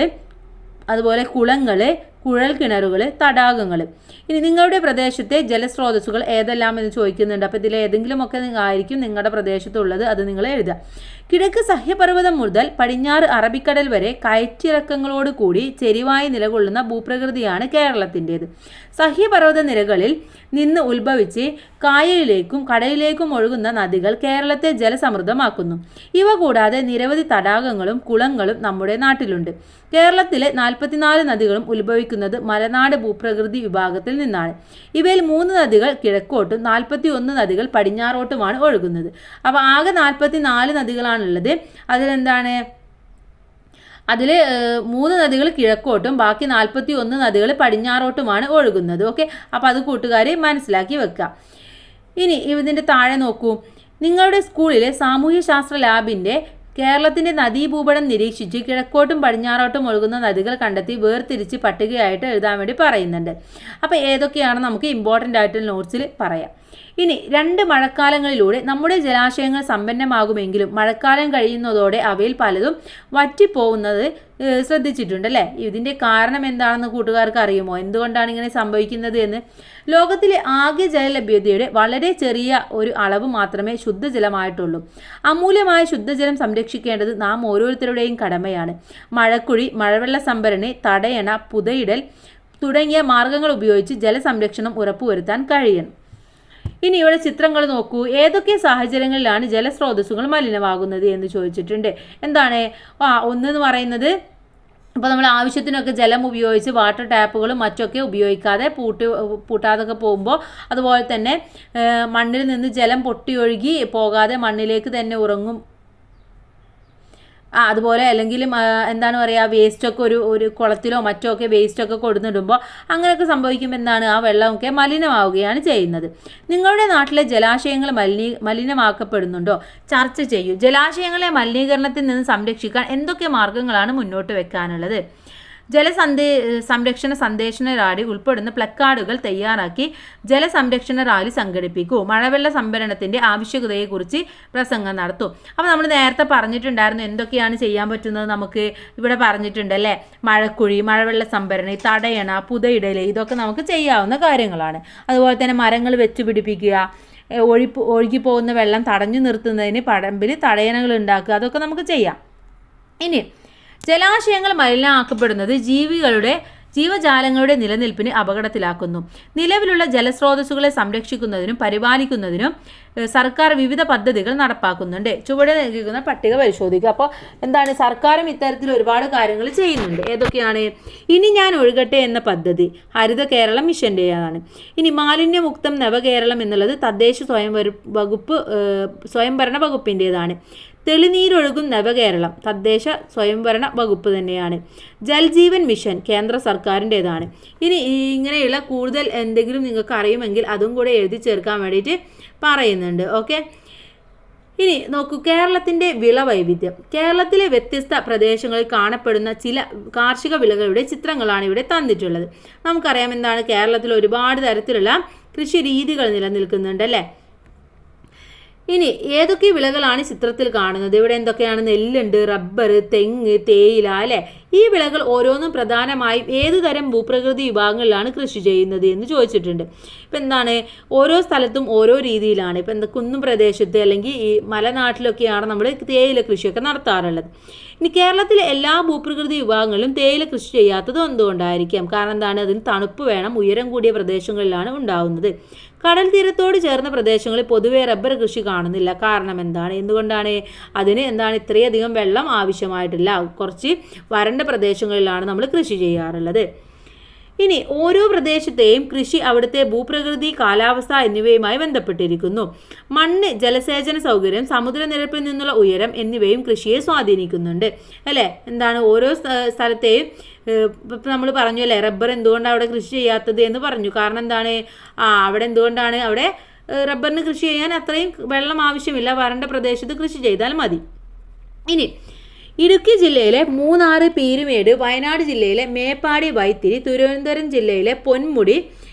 അതുപോലെ കുളങ്ങൾ, കുഴൽ കിണറുകൾ, തടാകങ്ങൾ. ഇനി നിങ്ങളുടെ പ്രദേശത്തെ ജലസ്രോതസ്സുകൾ ഏതെല്ലാം എന്ന് ചോദിക്കുന്നുണ്ട്. അപ്പോൾ ഇതിൽ ഏതെങ്കിലുമൊക്കെ ആയിരിക്കും നിങ്ങളുടെ പ്രദേശത്തുള്ളത്, അത് നിങ്ങൾ എഴുതുക. കിഴക്ക് സഹ്യപർവ്വതം മുതൽ പടിഞ്ഞാറ് അറബിക്കടൽ വരെ കയറ്റിറക്കങ്ങളോട് കൂടി ചെരിവായി നിലകൊള്ളുന്ന ഭൂപ്രകൃതിയാണ് കേരളത്തിൻ്റേത്. സഹ്യപർവ്വത നിരകളിൽ നിന്ന് ഉത്ഭവിച്ച് കായലിലേക്കും കടലിലേക്കും ഒഴുകുന്ന നദികൾ കേരളത്തെ ജലസമൃദ്ധമാക്കുന്നു. ഇവ കൂടാതെ നിരവധി തടാകങ്ങളും കുളങ്ങളും നമ്മുടെ നാട്ടിലുണ്ട്. കേരളത്തിലെ 44 നദികളും ഉത്ഭവിക്കുന്നത് മലനാട് ഭൂപ്രകൃതി വിഭാഗത്തിൽ നിന്നാണ്. ഇവയിൽ 3 നദികൾ കിഴക്കോട്ടും 41 നദികൾ പടിഞ്ഞാറോട്ടുമാണ് ഒഴുകുന്നത്. അപ്പോൾ ആകെ 44 നദികളാണുള്ളത്. അതിലെന്താണ്, അതിൽ 3 നദികൾ കിഴക്കോട്ടും ബാക്കി 41 നദികൾ പടിഞ്ഞാറോട്ടുമാണ് ഒഴുകുന്നത്. ഓക്കെ, അപ്പോൾ അത് കൂട്ടുകാർ മനസ്സിലാക്കി വെക്കുക. ഇനി ഇതിൻ്റെ താഴെ നോക്കൂ. നിങ്ങളുടെ സ്കൂളിലെ സാമൂഹ്യശാസ്ത്ര ലാബിൻ്റെ കേരളത്തിൻ്റെ നദീഭൂപടം നിരീക്ഷിച്ച് കിഴക്കോട്ടും പടിഞ്ഞാറോട്ടും ഒഴുകുന്ന നദികൾ കണ്ടെത്തി വേർതിരിച്ച് പട്ടികയായിട്ട് എഴുതാൻ വേണ്ടി പറയുന്നുണ്ട്. അപ്പോൾ ഏതൊക്കെയാണ് നമുക്ക് ഇമ്പോർട്ടൻ്റ് ആയിട്ടുള്ള നോട്ട്സിൽ പറയാം. ഇനി 2 മഴക്കാലങ്ങളിലൂടെ നമ്മുടെ ജലാശയങ്ങൾ സമ്പന്നമാകുമെങ്കിലും മഴക്കാലം കഴിയുന്നതോടെ അവയിൽ പലതും വറ്റിപ്പോകുന്നത് ശ്രദ്ധിച്ചിട്ടുണ്ടല്ലേ. ഇതിൻ്റെ കാരണം എന്താണെന്ന് കൂട്ടുകാർക്ക് അറിയുമോ? എന്തുകൊണ്ടാണ് ഇങ്ങനെ സംഭവിക്കുന്നത് എന്ന്? ലോകത്തിലെ ആകെ ജലലഭ്യതയുടെ വളരെ ചെറിയ ഒരു അളവ് മാത്രമേ ശുദ്ധജലമായിട്ടുള്ളൂ. അമൂല്യമായ ശുദ്ധജലം സംരക്ഷിക്കേണ്ടത് നാം ഓരോരുത്തരുടെയും കടമയാണ്. മഴക്കുഴി, മഴവെള്ള സംഭരണി, തടയണ, പുതയിടൽ തുടങ്ങിയ മാർഗങ്ങൾ ഉപയോഗിച്ച് ജലസംരക്ഷണം ഉറപ്പുവരുത്താൻ കഴിയണം. ഇനി ഇവിടെ ചിത്രങ്ങൾ നോക്കൂ. ഏതൊക്കെ സാഹചര്യങ്ങളിലാണ് ജലസ്രോതസ്സുകൾ മലിനമാകുന്നത് എന്ന് ചോദിച്ചിട്ടുണ്ട്. എന്താണ് ഒന്നെന്ന് പറയുന്നത്, അപ്പോൾ നമ്മൾ ആവശ്യത്തിനൊക്കെ ജലം ഉപയോഗിച്ച് വാട്ടർ ടാപ്പുകളും മറ്റൊക്കെ ഉപയോഗിക്കാതെ പൂട്ടാതൊക്കെ പോകുമ്പോൾ, അതുപോലെ തന്നെ മണ്ണിൽ നിന്ന് ജലം പൊട്ടിയൊഴുകി പോകാതെ മണ്ണിലേക്ക് തന്നെ ഉറങ്ങും. അതുപോലെ അല്ലെങ്കിൽ എന്താണ് പറയുക, വേസ്റ്റൊക്കെ ഒരു കുളത്തിലോ മറ്റോ ഒക്കെ വേസ്റ്റൊക്കെ കൊടുത്തിടുമ്പോൾ അങ്ങനെയൊക്കെ സംഭവിക്കുമ്പോൾ എന്താണ്, ആ വെള്ളമൊക്കെ മലിനമാവുകയാണ് ചെയ്യുന്നത്. നിങ്ങളുടെ നാട്ടിലെ ജലാശയങ്ങൾ മലിനമാക്കപ്പെടുന്നുണ്ടോ? ചർച്ച ചെയ്യൂ. ജലാശയങ്ങളെ മലിനീകരണത്തിൽ നിന്ന് സംരക്ഷിക്കാൻ എന്തൊക്കെ മാർഗങ്ങളാണ് മുന്നോട്ട് വെക്കാനുള്ളത്? സംരക്ഷണ സന്ദേശന റാലി ഉൾപ്പെടുന്ന പ്ലക്കാർഡുകൾ തയ്യാറാക്കി ജലസംരക്ഷണ റാലി സംഘടിപ്പിക്കൂ. മഴവെള്ള സംഭരണത്തിൻ്റെ ആവശ്യകതയെക്കുറിച്ച് പ്രസംഗം നടത്തൂ. അപ്പോൾ നമ്മൾ നേരത്തെ പറഞ്ഞിട്ടുണ്ടായിരുന്നു എന്തൊക്കെയാണ് ചെയ്യാൻ പറ്റുന്നത്. നമുക്ക് ഇവിടെ പറഞ്ഞിട്ടുണ്ടല്ലേ, മഴക്കുഴി, മഴവെള്ള സംഭരണി, തടയണ, പുതയിടൽ, ഇതൊക്കെ നമുക്ക് ചെയ്യാവുന്ന കാര്യങ്ങളാണ്. അതുപോലെ തന്നെ മരങ്ങൾ വെച്ച് പിടിപ്പിക്കുക, ഒഴുകിപ്പോകുന്ന വെള്ളം തടഞ്ഞു നിർത്തുന്നതിന് പടമ്പിൽ തടയണകൾ ഉണ്ടാക്കുക, അതൊക്കെ നമുക്ക് ചെയ്യാം. ഇനി ജലാശയങ്ങൾ മലിനമാക്കപ്പെടുന്നത് ജീവജാലങ്ങളുടെ നിലനിൽപ്പിന് അപകടത്തിലാക്കുന്നു. നിലവിലുള്ള ജലസ്രോതസ്സുകളെ സംരക്ഷിക്കുന്നതിനും പരിപാലിക്കുന്നതിനും സർക്കാർ വിവിധ പദ്ധതികൾ നടപ്പാക്കുന്നുണ്ട്. ചുവടെ നൽകിയിരിക്കുന്ന പട്ടിക പരിശോധിക്കുക. അപ്പോൾ എന്താണ്, സർക്കാരും ഇത്തരത്തിൽ ഒരുപാട് കാര്യങ്ങൾ ചെയ്യുന്നുണ്ട്. ഏതൊക്കെയാണ്? ഇനി ഞാൻ ഒഴുകട്ടെ എന്ന പദ്ധതി ഹരിത കേരളം മിഷൻ്റെതാണ്. ഇനി മാലിന്യമുക്തം നവകേരളം എന്നുള്ളത് തദ്ദേശ സ്വയംഭരണ വകുപ്പിൻ്റെതാണ്. തെളിനീരൊഴുകും നവകേരളം തദ്ദേശ സ്വയംഭരണ വകുപ്പ് തന്നെയാണ്. ജൽജീവൻ മിഷൻ കേന്ദ്ര സർക്കാരിൻ്റെതാണ്. ഇനി ഇങ്ങനെയുള്ള കൂടുതൽ എന്തെങ്കിലും നിങ്ങൾക്ക് അറിയുമെങ്കിൽ അതും കൂടെ എഴുതി ചേർക്കാൻ വേണ്ടിയിട്ട് പറയുന്നുണ്ട്. ഓക്കെ, ഇനി നോക്കൂ, കേരളത്തിൻ്റെ വിളവൈവിധ്യം. കേരളത്തിലെ വ്യത്യസ്ത പ്രദേശങ്ങളിൽ കാണപ്പെടുന്ന ചില കാർഷിക വിളകളുടെ ചിത്രങ്ങളാണ് ഇവിടെ തന്നിട്ടുള്ളത്. നമുക്കറിയാം എന്താണ്, കേരളത്തിൽ ഒരുപാട് തരത്തിലുള്ള കൃഷി രീതികൾ നിലനിൽക്കുന്നുണ്ട് അല്ലേ. ഇനി ഏതൊക്കെ വിളകളാണ് ചിത്രത്തിൽ കാണുന്നത്? ഇവിടെ എന്തൊക്കെയാണ്? നെല്ലുണ്ട്, റബ്ബർ, തെങ്ങ്, തേയില അല്ലേ. ഈ വിളകൾ ഓരോന്നും പ്രധാനമായും ഏതു തരം ഭൂപ്രകൃതി വിഭാഗങ്ങളിലാണ് കൃഷി ചെയ്യുന്നത് എന്ന് ചോദിച്ചിട്ടുണ്ട്. ഇപ്പം എന്താണ്, ഓരോ സ്ഥലത്തും ഓരോ രീതിയിലാണ്. ഇപ്പം എന്താ, കുന്നും പ്രദേശത്ത് അല്ലെങ്കിൽ ഈ മലനാട്ടിലൊക്കെയാണ് നമ്മൾ തേയില കൃഷിയൊക്കെ നടത്താറുള്ളത്. ഇനി കേരളത്തിലെ എല്ലാ ഭൂപ്രകൃതി വിഭാഗങ്ങളിലും തേയില കൃഷി ചെയ്യാത്തത് എന്തുകൊണ്ടായിരിക്കാം? കാരണം എന്താണ്, അതിന് തണുപ്പ് വേണം, ഉയരം കൂടിയ പ്രദേശങ്ങളിലാണ് ഉണ്ടാവുന്നത്. കടൽ തീരത്തോട് ചേർന്ന പ്രദേശങ്ങളിൽ പൊതുവെ റബ്ബർ കൃഷി കാണുന്നില്ല. കാരണം എന്താണ്, എന്തുകൊണ്ടാണ്? അതിന് എന്താണ്, ഇത്രയധികം വെള്ളം ആവശ്യമായിട്ടില്ല. കുറച്ച് വരണ്ട പ്രദേശങ്ങളിലാണ് നമ്മൾ കൃഷി ചെയ്യാറുള്ളത്. ഇനി ഓരോ പ്രദേശത്തെയും കൃഷി അവിടുത്തെ ഭൂപ്രകൃതി, കാലാവസ്ഥ എന്നിവയുമായി ബന്ധപ്പെട്ടിരിക്കുന്നു. മണ്ണ്, ജലസേചന സൗകര്യം, സമുദ്രനിരപ്പിൽ നിന്നുള്ള ഉയരം എന്നിവയും കൃഷിയെ സ്വാധീനിക്കുന്നുണ്ട് അല്ലേ. എന്താണ്, ഓരോ സ്ഥലത്തെയും ഇപ്പം നമ്മൾ പറഞ്ഞു അല്ലേ, റബ്ബർ എന്തുകൊണ്ടാണ് അവിടെ കൃഷി ചെയ്യാത്തത് എന്ന് പറഞ്ഞു. കാരണം എന്താണ്, അവിടെ എന്തുകൊണ്ടാണ്, അവിടെ റബ്ബറിന് കൃഷി ചെയ്യാൻ അത്രയും വെള്ളം ആവശ്യമില്ല, വരണ്ട പ്രദേശത്ത് കൃഷി ചെയ്താൽ മതി. ഇനി ഇടുക്കി ജില്ലയിലെ മൂന്നാർ, പീരുമേട്, വയനാട് ജില്ലയിലെ മേപ്പാടി, വൈത്തിരി, തിരുവനന്തപുരം ജില്ലയിലെ പൊന്മുടി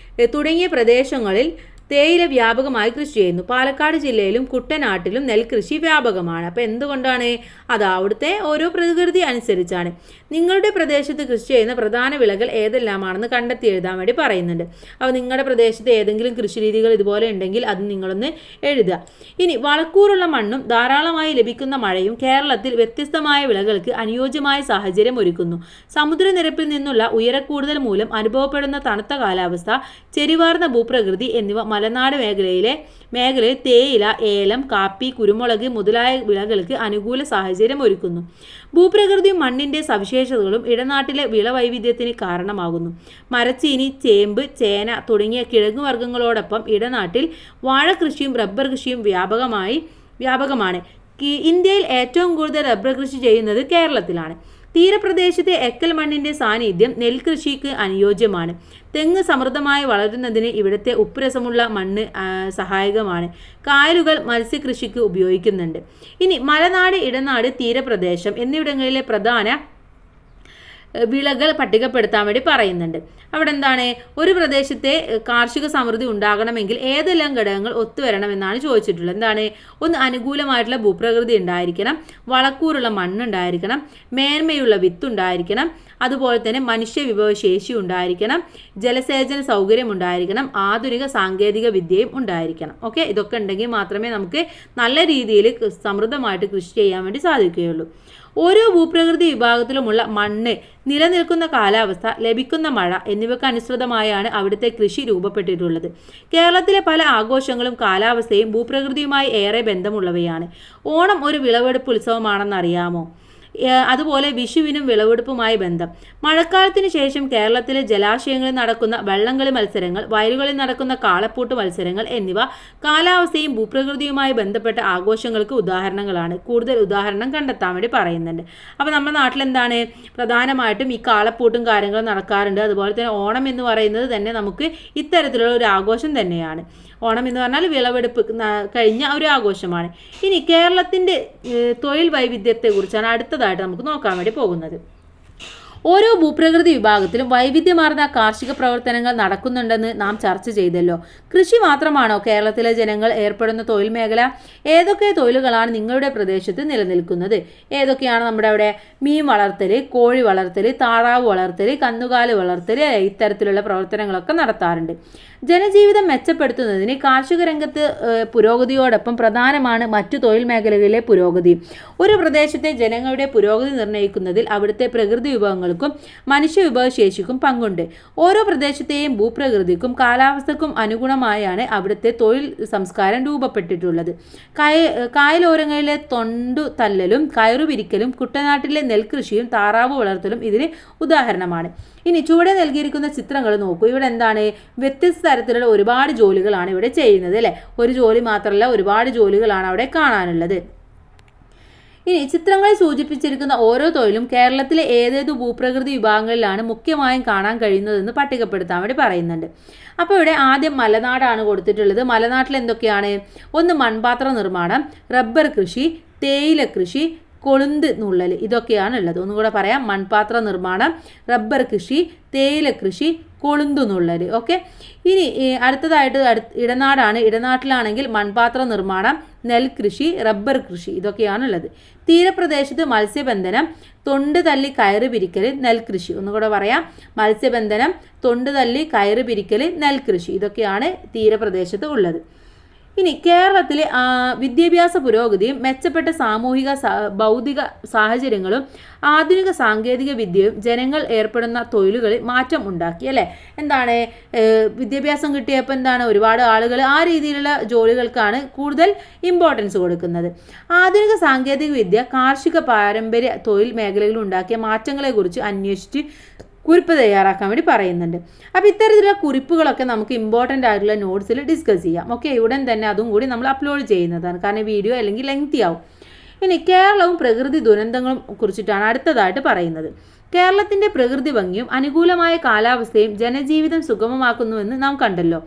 തുടങ്ങിയ പ്രദേശങ്ങളിൽ തേയില വ്യാപകമായി കൃഷി ചെയ്യുന്നു. പാലക്കാട് ജില്ലയിലും കുട്ടനാട്ടിലും നെൽകൃഷി വ്യാപകമാണ്. അപ്പോൾ എന്തുകൊണ്ടാണ്? അത് അവിടുത്തെ ഓരോ പ്രകൃതി അനുസരിച്ചാണ്. നിങ്ങളുടെ പ്രദേശത്ത് കൃഷി ചെയ്യുന്ന പ്രധാന വിളകൾ ഏതെല്ലാമാണെന്ന് കണ്ടെത്തി എഴുതാൻ വേണ്ടി പറയുന്നുണ്ട്. അപ്പോൾ നിങ്ങളുടെ പ്രദേശത്ത് ഏതെങ്കിലും കൃഷി രീതികൾ ഇതുപോലെ ഉണ്ടെങ്കിൽ അത് നിങ്ങളൊന്ന് എഴുതുക. ഇനി വളക്കൂറുള്ള മണ്ണും ധാരാളമായി ലഭിക്കുന്ന മഴയും കേരളത്തിൽ വ്യത്യസ്തമായ വിളകൾക്ക് അനുയോജ്യമായ സാഹചര്യം ഒരുക്കുന്നു. സമുദ്രനിരപ്പിൽ നിന്നുള്ള ഉയരക്കൂടുതൽ മൂലം അനുഭവപ്പെടുന്ന തണുത്ത കാലാവസ്ഥ, ചെരിവാർന്ന ഭൂപ്രകൃതി എന്നിവ മലനാട് മേഖലയിൽ തേയില, ഏലം, കാപ്പി, കുരുമുളക് മുതലായ വിളകൾക്ക് അനുകൂല സാഹചര്യം ഒരുക്കുന്നു. ഭൂപ്രകൃതിയും മണ്ണിൻ്റെ സവിശേഷതകളും ഇടനാട്ടിലെ വിളവൈവിധ്യത്തിന് കാരണമാകുന്നു. മരച്ചീനി, ചേമ്പ്, ചേന തുടങ്ങിയ കിഴങ്ങുവർഗ്ഗങ്ങളോടൊപ്പം ഇടനാട്ടിൽ വാഴകൃഷിയും റബ്ബർ കൃഷിയും വ്യാപകമാണ്. ഇന്ത്യയിൽ ഏറ്റവും കൂടുതൽ റബ്ബർ കൃഷി ചെയ്യുന്നത് കേരളത്തിലാണ്. തീരപ്രദേശത്തെ എക്കൽ മണ്ണിൻ്റെ സാന്നിധ്യം നെൽകൃഷിക്ക് അനുയോജ്യമാണ്. തെങ്ങ് സമൃദ്ധമായി വളരുന്നതിന് ഇവിടുത്തെ ഉപ്പുരസമുള്ള മണ്ണ് സഹായകമാണ്. കായലുകൾ മത്സ്യകൃഷിക്ക് ഉപയോഗിക്കുന്നുണ്ട്. ഇനി മലനാട്, ഇടനാട്, തീരപ്രദേശം എന്നിവിടങ്ങളിലെ പ്രധാന വിളകൾ പട്ടികപ്പെടുത്താൻ വേണ്ടി പറയുന്നുണ്ട്. അവിടെ എന്താണ്, ഒരു പ്രദേശത്തെ കാർഷിക സമൃദ്ധി ഉണ്ടാകണമെങ്കിൽ ഏതെല്ലാം ഘടകങ്ങൾ ഒത്തുവരണമെന്നാണ് ചോദിച്ചിട്ടുള്ളത്. എന്താണ്, ഒന്ന് അനുകൂലമായിട്ടുള്ള ഭൂപ്രകൃതി ഉണ്ടായിരിക്കണം, വളക്കൂറുള്ള മണ്ണുണ്ടായിരിക്കണം, മേന്മയുള്ള വിത്തുണ്ടായിരിക്കണം, അതുപോലെ തന്നെ മനുഷ്യ വിഭവശേഷി ഉണ്ടായിരിക്കണം, ജലസേചന സൗകര്യം ഉണ്ടായിരിക്കണം, ആധുനിക സാങ്കേതിക വിദ്യയും ഉണ്ടായിരിക്കണം. ഓക്കെ, ഇതൊക്കെ ഉണ്ടെങ്കിൽ മാത്രമേ നമുക്ക് നല്ല രീതിയിൽ സമൃദ്ധമായിട്ട് കൃഷി ചെയ്യാൻ വേണ്ടി സാധിക്കുകയുള്ളൂ. ഓരോ ഭൂപ്രകൃതി വിഭാഗത്തിലുമുള്ള മണ്ണ്, നിലനിൽക്കുന്ന കാലാവസ്ഥ, ലഭിക്കുന്ന മഴ എന്നിവയ്ക്ക് അനുസൃതമായാണ് അവിടുത്തെ കൃഷി രൂപപ്പെട്ടിട്ടുള്ളത്. കേരളത്തിലെ പല ആഘോഷങ്ങളും കാലാവസ്ഥയും ഭൂപ്രകൃതിയുമായി ഏറെ ബന്ധമുള്ളവയാണ്. ഓണം ഒരു വിളവെടുപ്പ് ഉത്സവമാണെന്നറിയാമോ? അതുപോലെ വിഷുവിനും വിളവെടുപ്പുമായി ബന്ധം. മഴക്കാലത്തിന് ശേഷം കേരളത്തിലെ ജലാശയങ്ങളിൽ നടക്കുന്ന വള്ളംകളി മത്സരങ്ങൾ, വയലുകളിൽ നടക്കുന്ന കാളപ്പൂട്ട് മത്സരങ്ങൾ എന്നിവ കാലാവസ്ഥയും ഭൂപ്രകൃതിയുമായി ബന്ധപ്പെട്ട ആഘോഷങ്ങൾക്ക് ഉദാഹരണങ്ങളാണ്. കൂടുതൽ ഉദാഹരണം കണ്ടെത്താൻ വേണ്ടി പറയുന്നുണ്ട്. അപ്പോൾ നമ്മുടെ നാട്ടിൽ എന്താണ്, പ്രധാനമായിട്ടും ഈ കാളപ്പൂട്ടും കാര്യങ്ങളും നടക്കാറുണ്ട്. അതുപോലെ തന്നെ ഓണം എന്ന് പറയുന്നത് തന്നെ നമുക്ക് ഇത്തരത്തിലുള്ള ഒരു ആഘോഷം തന്നെയാണ്. ഓണം എന്ന് പറഞ്ഞാൽ വിളവെടുപ്പ് കഴിഞ്ഞ ഒരു ആഘോഷമാണ്. ഇനി കേരളത്തിൻ്റെ തൊഴിൽ വൈവിധ്യത്തെക്കുറിച്ചാണ് അടുത്തതായിട്ട് നമുക്ക് നോക്കാൻ വേണ്ടി പോകുന്നത്. ഓരോ ഭൂപ്രകൃതി വിഭാഗത്തിലും വൈവിധ്യമാർന്ന കാർഷിക പ്രവർത്തനങ്ങൾ നടക്കുന്നുണ്ടെന്ന് നാം ചർച്ച ചെയ്തല്ലോ. കൃഷി മാത്രമാണോ കേരളത്തിലെ ജനങ്ങൾ ഏർപ്പെടുന്ന തൊഴിൽ മേഖല? ഏതൊക്കെ തൊഴിലുകളാണ് നിങ്ങളുടെ പ്രദേശത്ത് നിലനിൽക്കുന്നത്? ഏതൊക്കെയാണ് നമ്മുടെ അവിടെ? മീൻ വളർത്തൽ, കോഴി വളർത്തൽ, താറാവ് വളർത്തൽ, കന്നുകാലി വളർത്തൽ, ഇത്തരത്തിലുള്ള പ്രവർത്തനങ്ങളൊക്കെ നടത്താറുണ്ട്. ജനജീവിതം മെച്ചപ്പെടുത്തുന്നതിന് കാർഷിക രംഗത്ത് പുരോഗതിയോടൊപ്പം പ്രധാനമാണ് മറ്റു തൊഴിൽ മേഖലകളിലെ പുരോഗതി. ഒരു പ്രദേശത്തെ ജനങ്ങളുടെ പുരോഗതി നിർണ്ണയിക്കുന്നതിൽ അവിടുത്തെ പ്രകൃതി വിഭവങ്ങൾക്കും മനുഷ്യ വിഭവശേഷിക്കും പങ്കുണ്ട്. ഓരോ പ്രദേശത്തെയും ഭൂപ്രകൃതിക്കും കാലാവസ്ഥക്കും അനുഗുണമായാണ് അവിടുത്തെ തൊഴിൽ സംസ്കാരം രൂപപ്പെട്ടിട്ടുള്ളത്. കായലോരങ്ങളിലെ തൊണ്ടു തല്ലലും കയറുപിരിക്കലും കുട്ടനാട്ടിലെ നെൽകൃഷിയും താറാവ് വളർത്തലും ഇതിന് ഉദാഹരണമാണ്. ഇനി ചുവടെ നൽകിയിരിക്കുന്ന ചിത്രങ്ങൾ നോക്കൂ. ഇവിടെ എന്താണ്, വ്യത്യസ്ത തരത്തിലുള്ള ഒരുപാട് ജോലികളാണ് ഇവിടെ ചെയ്യുന്നത് അല്ലേ. ഒരു ജോലി മാത്രമല്ല, ഒരുപാട് ജോലികളാണ് അവിടെ കാണാനുള്ളത്. ഇനി ചിത്രങ്ങളിൽ സൂചിപ്പിച്ചിരിക്കുന്ന ഓരോ തൊഴിലും കേരളത്തിലെ ഏതേതു ഭൂപ്രകൃതി വിഭാഗങ്ങളിലാണ് മുഖ്യമായും കാണാൻ കഴിയുന്നതെന്ന് പട്ടികപ്പെടുത്താൻ വേണ്ടി പറയുന്നുണ്ട്. അപ്പോൾ ഇവിടെ ആദ്യം മലനാടാണ് കൊടുത്തിട്ടുള്ളത്. മലനാട്ടിൽ എന്തൊക്കെയാണ്? ഒന്ന് മൺപാത്ര നിർമ്മാണം, റബ്ബർ കൃഷി, തേയില കൃഷി, കൊളുന്ത് നുള്ളൽ, ഇതൊക്കെയാണ് ഉള്ളത്. ഒന്നുകൂടെ പറയാം: മൺപാത്ര നിർമ്മാണം, റബ്ബർ കൃഷി, തേയില കൃഷി, കൊളുന്തു നുള്ളൽ. ഓക്കെ. ഇനി അടുത്തതായിട്ട് ഇടനാടാണ്. ഇടനാട്ടിലാണെങ്കിൽ മൺപാത്ര നിർമ്മാണം, നെൽകൃഷി, റബ്ബർ കൃഷി, ഇതൊക്കെയാണ് ഉള്ളത്. തീരപ്രദേശത്ത് മത്സ്യബന്ധനം, തൊണ്ട് തല്ലി കയറ് പിരിക്കൽ, നെൽകൃഷി. ഒന്നുകൂടെ പറയാം: മത്സ്യബന്ധനം, തൊണ്ട് തല്ലി കയറ് പിരിക്കൽ, നെൽകൃഷി, ഇതൊക്കെയാണ് തീരപ്രദേശത്ത് ഉള്ളത്. ഇനി കേരളത്തിലെ വിദ്യാഭ്യാസ പുരോഗതിയും മെച്ചപ്പെട്ട സാമൂഹിക ഭൗതിക സാഹചര്യങ്ങളും ആധുനിക സാങ്കേതിക വിദ്യയും ജനങ്ങൾ ഏർപ്പെടുന്ന തൊഴിലുകളിൽ മാറ്റം ഉണ്ടാക്കി. അല്ലേ? എന്താണ്? വിദ്യാഭ്യാസം കിട്ടിയപ്പോൾ എന്താണ്? ഒരുപാട് ആളുകൾ ആ രീതിയിലുള്ള ജോലികൾക്കാണ് കൂടുതൽ ഇമ്പോർട്ടൻസ് കൊടുക്കുന്നത്. ആധുനിക സാങ്കേതിക വിദ്യ കാർഷിക പാരമ്പര്യ തൊഴിൽ മേഖലകളിൽ ഉണ്ടാക്കിയ മാറ്റങ്ങളെക്കുറിച്ച് അന്വേഷിച്ച് കുറിപ്പ് തയ്യാറാക്കാൻ വേണ്ടി പറയുന്നുണ്ട്. അപ്പോൾ ഇത്തരത്തിലുള്ള കുറിപ്പുകളൊക്കെ നമുക്ക് ഇമ്പോർട്ടൻ്റ് ആയിട്ടുള്ള നോട്ട്സിൽ ഡിസ്കസ് ചെയ്യാം. ഓക്കെ. ഉടൻ തന്നെ അതും കൂടി നമ്മൾ അപ്ലോഡ് ചെയ്യുന്നതാണ്, കാരണം വീഡിയോ അല്ലെങ്കിൽ ലെങ്തി ആവും. ഇനി കേരളവും പ്രകൃതി ദുരന്തങ്ങളും കുറിച്ചിട്ടാണ് അടുത്തതായിട്ട് പറയുന്നത്. കേരളത്തിൻ്റെ പ്രകൃതി ഭംഗിയും അനുകൂലമായ കാലാവസ്ഥയും ജനജീവിതം സുഗമമാക്കുന്നുവെന്ന് നാം കണ്ടല്ലോ.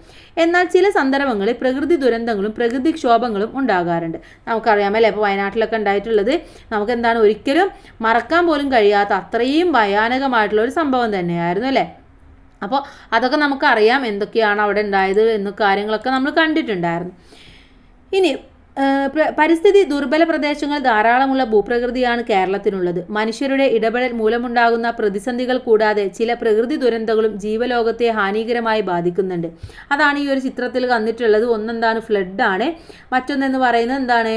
എന്നാൽ ചില സന്ദർഭങ്ങളിൽ പ്രകൃതി ദുരന്തങ്ങളും പ്രകൃതിക്ഷോഭങ്ങളും ഉണ്ടാകാറുണ്ട്. നമുക്കറിയാം അല്ലേ? ഇപ്പോൾ വയനാട്ടിലൊക്കെ ഉണ്ടായിട്ടുള്ളത് നമുക്ക് എന്താണ് ഒരിക്കലും മറക്കാൻ പോലും കഴിയാത്ത അത്രയും ഭയാനകമായിട്ടുള്ള ഒരു സംഭവം തന്നെയായിരുന്നു അല്ലേ? അപ്പോൾ അതൊക്കെ നമുക്കറിയാം എന്തൊക്കെയാണ് അവിടെ ഉണ്ടായത് എന്ന കാര്യങ്ങളൊക്കെ നമ്മൾ കണ്ടിട്ടുണ്ടായിരുന്നു. ഇനി പരിസ്ഥിതി ദുർബല പ്രദേശങ്ങൾ ധാരാളമുള്ള ഭൂപ്രകൃതിയാണ് കേരളത്തിനുള്ളത്. മനുഷ്യരുടെ ഇടപെടൽ മൂലമുണ്ടാകുന്ന പ്രതിസന്ധികൾ കൂടാതെ ചില പ്രകൃതി ദുരന്തങ്ങളും ജീവലോകത്തെ ഹാനികരമായി ബാധിക്കുന്നുണ്ട്. അതാണ് ഈ ഒരു ചിത്രത്തിൽ വന്നിട്ടുള്ളത്. ഒന്നെന്താണ്? ഫ്ലഡാണ്. മറ്റൊന്നെന്ന് പറയുന്നത് എന്താണ്?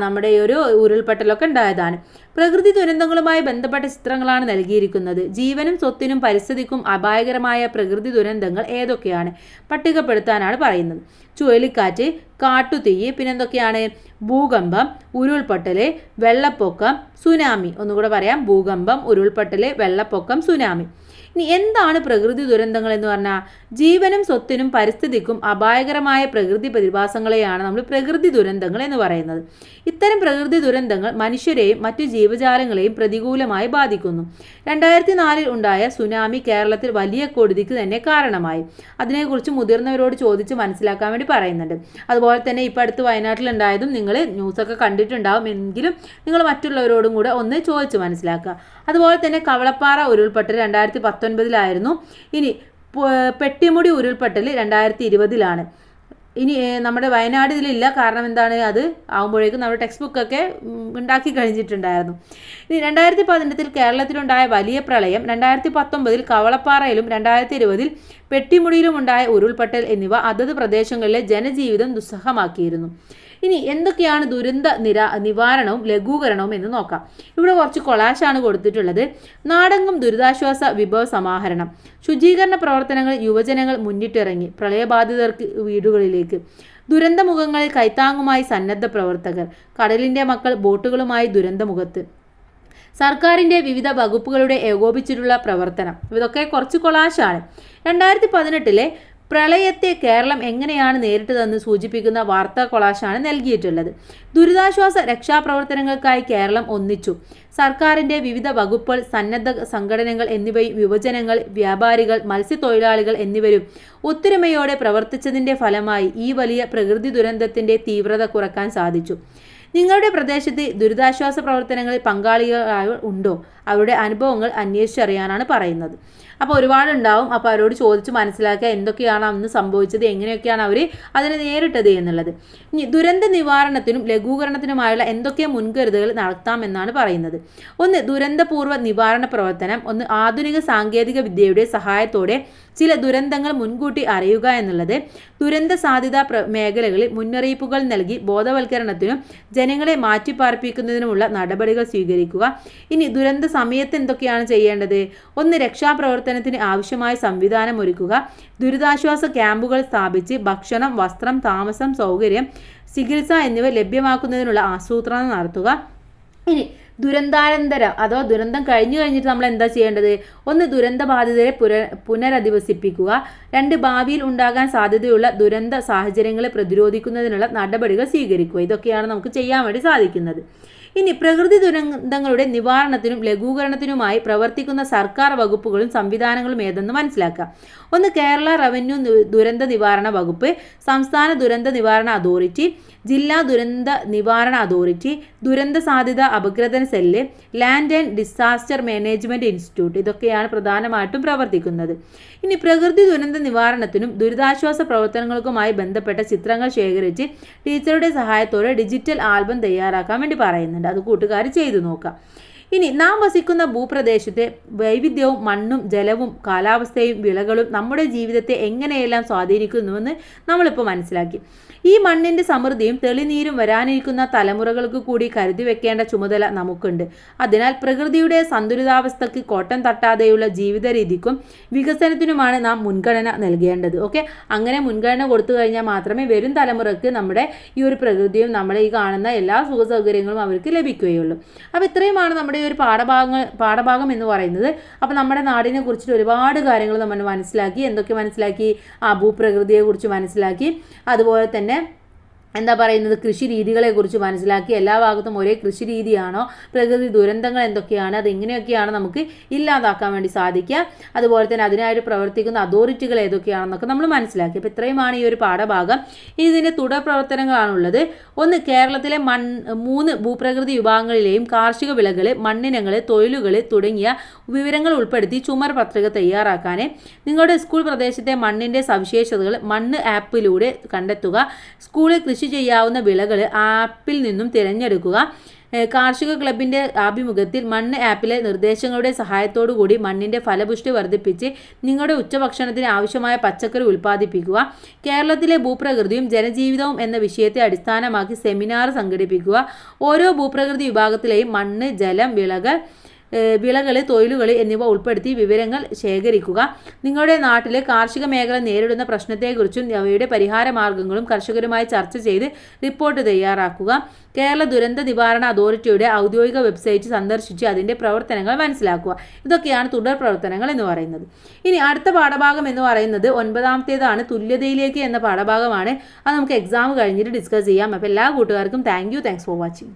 നമ്മുടെ ഈ ഒരു ഉരുൾപൊട്ടലൊക്കെ ഉണ്ടായതാണ്. പ്രകൃതി ദുരന്തങ്ങളുമായി ബന്ധപ്പെട്ട ചിത്രങ്ങളാണ് നൽകിയിരിക്കുന്നത്. ജീവനും സ്വത്തിനും പരിസ്ഥിതിക്കും അപായകരമായ പ്രകൃതി ദുരന്തങ്ങൾ ഏതൊക്കെയാണ് പട്ടികപ്പെടുത്താനാണ് പറയുന്നത്. ചുഴലിക്കാറ്റ്, കാട്ടുതീ, പിന്നെന്തൊക്കെയാണ്? ഭൂകമ്പം, ഉരുൾപൊട്ടൽ, വെള്ളപ്പൊക്കം, സുനാമി. ഒന്നുകൂടെ പറയാം: ഭൂകമ്പം, ഉരുൾപൊട്ടൽ, വെള്ളപ്പൊക്കം, സുനാമി. ഇനി എന്താണ് പ്രകൃതി ദുരന്തങ്ങൾ എന്ന് പറഞ്ഞാൽ? ജീവനും സ്വത്തിനും പരിസ്ഥിതിക്കും അപായകരമായ പ്രകൃതി പ്രതിഭാസങ്ങളെയാണ് നമ്മൾ പ്രകൃതി ദുരന്തങ്ങൾ എന്ന് പറയുന്നത്. ഇത്തരം പ്രകൃതി ദുരന്തങ്ങൾ മനുഷ്യരെയും മറ്റു ജീവജാലങ്ങളെയും പ്രതികൂലമായി ബാധിക്കുന്നു. 2004 ഉണ്ടായ സുനാമി കേരളത്തിൽ വലിയ കൊടുതിക്ക് തന്നെ കാരണമായി. അതിനെക്കുറിച്ച് മുതിർന്നവരോട് ചോദിച്ച് മനസ്സിലാക്കാൻ വേണ്ടി പറയുന്നുണ്ട്. അതുപോലെ തന്നെ ഇപ്പോൾ അടുത്ത് വയനാട്ടിലുണ്ടായതും നിങ്ങൾ ന്യൂസൊക്കെ കണ്ടിട്ടുണ്ടാവും. എങ്കിലും നിങ്ങൾ മറ്റുള്ളവരോടും കൂടെ ഒന്ന് ചോദിച്ച് മനസ്സിലാക്കുക. അതുപോലെ തന്നെ കവളപ്പാറ ഉരുൾപൊട്ടൽ 2019 ഇനി പെട്ടിമുടി ഉരുൾപൊട്ടൽ 2020. ഇനി നമ്മുടെ വയനാട് ഇതിലില്ല. കാരണം എന്താണ്? അത് ആകുമ്പോഴേക്കും നമ്മുടെ ടെക്സ്റ്റ് ബുക്കൊക്കെ ഉണ്ടാക്കി കഴിഞ്ഞിട്ടുണ്ടായിരുന്നു. ഇനി 2018 കേരളത്തിലുണ്ടായ വലിയ പ്രളയം, 2019 കവളപ്പാറയിലും 2020 പെട്ടിമുടിയിലും ഉണ്ടായ ഉരുൾപൊട്ടൽ എന്നിവ അതത് പ്രദേശങ്ങളിലെ ജനജീവിതം ദുസ്സഹമാക്കിയിരുന്നു. ഇനി എന്തൊക്കെയാണ് ദുരന്ത നിവാരണവും ലഘൂകരണവും എന്ന് നോക്കാം. ഇവിടെ കുറച്ച് കൊളാഷാണ് കൊടുത്തിട്ടുള്ളത്. നാടെങ്ങും ദുരിതാശ്വാസ വിഭവ സമാഹരണം, ശുചീകരണ പ്രവർത്തനങ്ങൾ യുവജനങ്ങൾ മുന്നിട്ടിറങ്ങി പ്രളയബാധിതർക്ക് വീടുകളിലേക്ക്, ദുരന്തമുഖങ്ങളിൽ കൈത്താങ്ങുമായി സന്നദ്ധ പ്രവർത്തകർ, കടലിൻ്റെ മക്കൾ ബോട്ടുകളുമായി ദുരന്തമുഖത്ത്, സർക്കാരിൻ്റെ വിവിധ വകുപ്പുകളുടെ ഏകോപിച്ചിട്ടുള്ള പ്രവർത്തനം. ഇതൊക്കെ കുറച്ച് കൊളാഷാണ്. 2018 പ്രളയത്തെ കേരളം എങ്ങനെയാണ് നേരിട്ടതെന്ന് സൂചിപ്പിക്കുന്ന വാർത്താ കൊളാഷാണ് നൽകിയിട്ടുള്ളത്. ദുരിതാശ്വാസ രക്ഷാപ്രവർത്തനങ്ങൾക്കായി കേരളം ഒന്നിച്ചു. സർക്കാരിൻ്റെ വിവിധ വകുപ്പുകൾ, സന്നദ്ധ സംഘടനകൾ എന്നിവയും യുവജനങ്ങൾ, വ്യാപാരികൾ, മത്സ്യത്തൊഴിലാളികൾ എന്നിവരും ഒത്തൊരുമയോടെ പ്രവർത്തിച്ചതിൻ്റെ ഫലമായി ഈ വലിയ പ്രകൃതി ദുരന്തത്തിൻ്റെ തീവ്രത കുറയ്ക്കാൻ സാധിച്ചു. നിങ്ങളുടെ പ്രദേശത്ത് ദുരിതാശ്വാസ പ്രവർത്തനങ്ങളിൽ പങ്കാളികൾ ഉണ്ടോ? അവരുടെ അനുഭവങ്ങൾ അന്വേഷിച്ചറിയാനാണ് പറയുന്നത്. അപ്പോൾ ഒരുപാടുണ്ടാവും. അപ്പോൾ അവരോട് ചോദിച്ച് മനസ്സിലാക്കുക എന്തൊക്കെയാണ് അന്ന് സംഭവിച്ചത്, എങ്ങനെയൊക്കെയാണ് അവർ അതിനെ നേരിട്ടത് എന്നുള്ളത്. ഇനി ദുരന്ത നിവാരണത്തിനും ലഘൂകരണത്തിനുമായുള്ള എന്തൊക്കെ മുൻകരുതലുകൾ നടത്താമെന്നാണ് പറയുന്നത്. ഒന്ന്, ദുരന്തപൂർവ്വ നിവാരണ പ്രവർത്തനം. ഒന്ന്, ആധുനിക സാങ്കേതിക വിദ്യയുടെ സഹായത്തോടെ ചില ദുരന്തങ്ങൾ മുൻകൂട്ടി അറിയുക എന്നുള്ളത്. ദുരന്ത സാധ്യതാ മേഖലകളിൽ മുന്നറിയിപ്പുകൾ നൽകി ബോധവൽക്കരണത്തിനും ജനങ്ങളെ മാറ്റിപ്പാർപ്പിക്കുന്നതിനുമുള്ള നടപടികൾ സ്വീകരിക്കുക. ഇനി ദുരന്ത സമയത്ത് എന്തൊക്കെയാണ് ചെയ്യേണ്ടത്? ഒന്ന്, രക്ഷാപ്രവർത്തനത്തിന് ആവശ്യമായ സംവിധാനം ഒരുക്കുക. ദുരിതാശ്വാസ ക്യാമ്പുകൾ സ്ഥാപിച്ച് ഭക്ഷണം, വസ്ത്രം, താമസം, സൗകര്യം, ചികിത്സ എന്നിവ ലഭ്യമാക്കുന്നതിനുള്ള ആസൂത്രണം നടത്തുക. ഇനി ദുരന്താനന്തരം അഥവാ ദുരന്തം കഴിഞ്ഞിട്ട് നമ്മൾ എന്താ ചെയ്യേണ്ടത്? ഒന്ന്, ദുരന്ത ബാധിതരെ പുനരധിവസിപ്പിക്കുക. 2, ഭാവിയിൽ ഉണ്ടാകാൻ സാധ്യതയുള്ള ദുരന്ത സാഹചര്യങ്ങളെ പ്രതിരോധിക്കുന്നതിനുള്ള നടപടികൾ സ്വീകരിക്കുക. ഇതൊക്കെയാണ് നമുക്ക് ചെയ്യാൻ വേണ്ടി സാധിക്കുന്നത്. ഇനി പ്രകൃതി ദുരന്തങ്ങളുടെ നിവാരണത്തിനും ലഘൂകരണത്തിനുമായി പ്രവർത്തിക്കുന്ന സർക്കാർ വകുപ്പുകളും സംവിധാനങ്ങളും ഏതെന്ന് മനസ്സിലാക്കാം. ഒന്ന് കേരള റവന്യൂ ദുരന്ത നിവാരണ വകുപ്പ്, സംസ്ഥാന ദുരന്ത നിവാരണ അതോറിറ്റി, ജില്ലാ ദുരന്ത നിവാരണ അതോറിറ്റി, ദുരന്ത സാധ്യത അപഗ്രഥന cell, land and disaster management institute. ഇതൊക്കെയാണ് പ്രധാനമായിട്ടും പ്രവർത്തിക്കുന്നത്. ഇനി പ്രകൃതി ദുരന്ത നിവാരണത്തിനും ദുരിതാശ്വാസ പ്രവർത്തനങ്ങൾക്കുമായി ബന്ധപ്പെട്ട ചിത്രങ്ങൾ ശേഖരിച്ച് ടീച്ചറുടെ സഹായത്തോടെ ഡിജിറ്റൽ ആൽബം തയ്യാറാക്കാൻ വേണ്ടി പറയുന്നുണ്ട്. അത് കൂട്ടുകാർ ചെയ്തു നോക്കാം. ഇനി നാം വസിക്കുന്ന ഭൂപ്രദേശത്തെ വൈവിധ്യവും മണ്ണും ജലവും കാലാവസ്ഥയും വിളകളും നമ്മുടെ ജീവിതത്തെ എങ്ങനെയെല്ലാം സ്വാധീനിക്കുന്നുവെന്ന് നമ്മളിപ്പോൾ മനസ്സിലാക്കി. ഈ മണ്ണിൻ്റെ സമൃദ്ധിയും തെളിനീരും വരാനിരിക്കുന്ന തലമുറകൾക്ക് കൂടി കരുതി വെക്കേണ്ട ചുമതല നമുക്കുണ്ട്. അതിനാൽ പ്രകൃതിയുടെ സന്തുലിതാവസ്ഥയ്ക്ക് കോട്ടം തട്ടാതെയുള്ള ജീവിത രീതിക്കും വികസനത്തിനുമാണ് നാം മുൻഗണന നൽകേണ്ടത്. ഓക്കെ, അങ്ങനെ മുൻഗണന കൊടുത്തു കഴിഞ്ഞാൽ മാത്രമേ വരും തലമുറക്ക് നമ്മുടെ ഈ ഒരു പ്രകൃതിയും നമ്മളെ ഈ കാണുന്ന എല്ലാ സുഖ സൗകര്യങ്ങളും അവർക്ക് ലഭിക്കുകയുള്ളൂ. അപ്പോൾ ഇത്രയുമാണ് നമ്മുടെ ഈ ഒരു പാഠഭാഗം എന്ന് പറയുന്നത്. അപ്പോൾ നമ്മുടെ നാടിനെ കുറിച്ചിട്ട് ഒരുപാട് കാര്യങ്ങൾ നമ്മൾ മനസ്സിലാക്കി. എന്തൊക്കെ മനസ്സിലാക്കി? ഭൂപ്രകൃതിയെ കുറിച്ച് മനസ്സിലാക്കി. അതുപോലെ തന്നെ എന്താ പറയുന്നത്, കൃഷി രീതികളെക്കുറിച്ച് മനസ്സിലാക്കി. എല്ലാ ഭാഗത്തും ഒരേ കൃഷി രീതിയാണോ, പ്രകൃതി ദുരന്തങ്ങൾ എന്തൊക്കെയാണ്, അതെങ്ങനെയൊക്കെയാണ് നമുക്ക് ഇല്ലാതാക്കാൻ വേണ്ടി സാധിക്കുക, അതുപോലെ തന്നെ അതിനായിട്ട് പ്രവർത്തിക്കുന്ന അതോറിറ്റികൾ ഏതൊക്കെയാണെന്നൊക്കെ നമ്മൾ മനസ്സിലാക്കി. അപ്പോൾ ഇത്രയുമാണ് ഈ ഒരു പാഠഭാഗം. ഇനി ഇതിൻ്റെ തുടർ പ്രവർത്തനങ്ങളാണുള്ളത്. ഒന്ന്, കേരളത്തിലെ 3 ഭൂപ്രകൃതി വിഭാഗങ്ങളിലെയും കാർഷിക വിളകൾ, മണ്ണിനങ്ങൾ, തൊഴിലുകൾ തുടങ്ങിയ വിവരങ്ങൾ ഉൾപ്പെടുത്തി ചുമർ പത്രിക തയ്യാറാക്കാൻ. നിങ്ങളുടെ സ്കൂൾ പ്രദേശത്തെ മണ്ണിൻ്റെ സവിശേഷതകൾ മണ്ണ് ആപ്പിലൂടെ കണ്ടെത്തുക. സ്കൂളിൽ കൃഷി ചെയ്യാവുന്ന വിളകൾ ആപ്പിൽ നിന്നും തിരഞ്ഞെടുക്കുക. കാർഷിക ക്ലബിൻ്റെ ആഭിമുഖ്യത്തിൽ മണ്ണ് ആപ്പിലെ നിർദ്ദേശങ്ങളുടെ സഹായത്തോടു കൂടി മണ്ണിൻ്റെ ഫലപുഷ്ടി വർദ്ധിപ്പിച്ച് നിങ്ങളുടെ ഉച്ചഭക്ഷണത്തിന് ആവശ്യമായ പച്ചക്കറി ഉൽപ്പാദിപ്പിക്കുക. കേരളത്തിലെ ഭൂപ്രകൃതിയും ജനജീവിതവും എന്ന വിഷയത്തെ അടിസ്ഥാനമാക്കി സെമിനാർ സംഘടിപ്പിക്കുക. ഓരോ ഭൂപ്രകൃതി വിഭാഗത്തിലെയും മണ്ണ്, ജലം, വിളകൾ, തൊഴിലുകൾ എന്നിവ ഉൾപ്പെടുത്തി വിവരങ്ങൾ ശേഖരിക്കുക. നിങ്ങളുടെ നാട്ടിലെ കാർഷിക മേഖല നേരിടുന്ന പ്രശ്നത്തെക്കുറിച്ചും അവയുടെ പരിഹാര മാർഗങ്ങളും കർഷകരുമായി ചർച്ച ചെയ്ത് റിപ്പോർട്ട് തയ്യാറാക്കുക. കേരള ദുരന്ത നിവാരണ അതോറിറ്റിയുടെ ഔദ്യോഗിക വെബ്സൈറ്റ് സന്ദർശിച്ച് അതിൻ്റെ പ്രവർത്തനങ്ങൾ മനസ്സിലാക്കുക. ഇതൊക്കെയാണ് തുടർ പ്രവർത്തനങ്ങൾ എന്ന് പറയുന്നത്. ഇനി അടുത്ത പാഠഭാഗം എന്ന് പറയുന്നത് 9ാമത്തേതാണ്, തുല്യതയിലേക്ക് എന്ന പാഠഭാഗമാണ്. അത് നമുക്ക് എക്സാം കഴിഞ്ഞിട്ട് ഡിസ്കസ് ചെയ്യാം. അപ്പോൾ എല്ലാ കൂട്ടുകാർക്കും താങ്ക്സ് ഫോർ വാച്ചിങ്.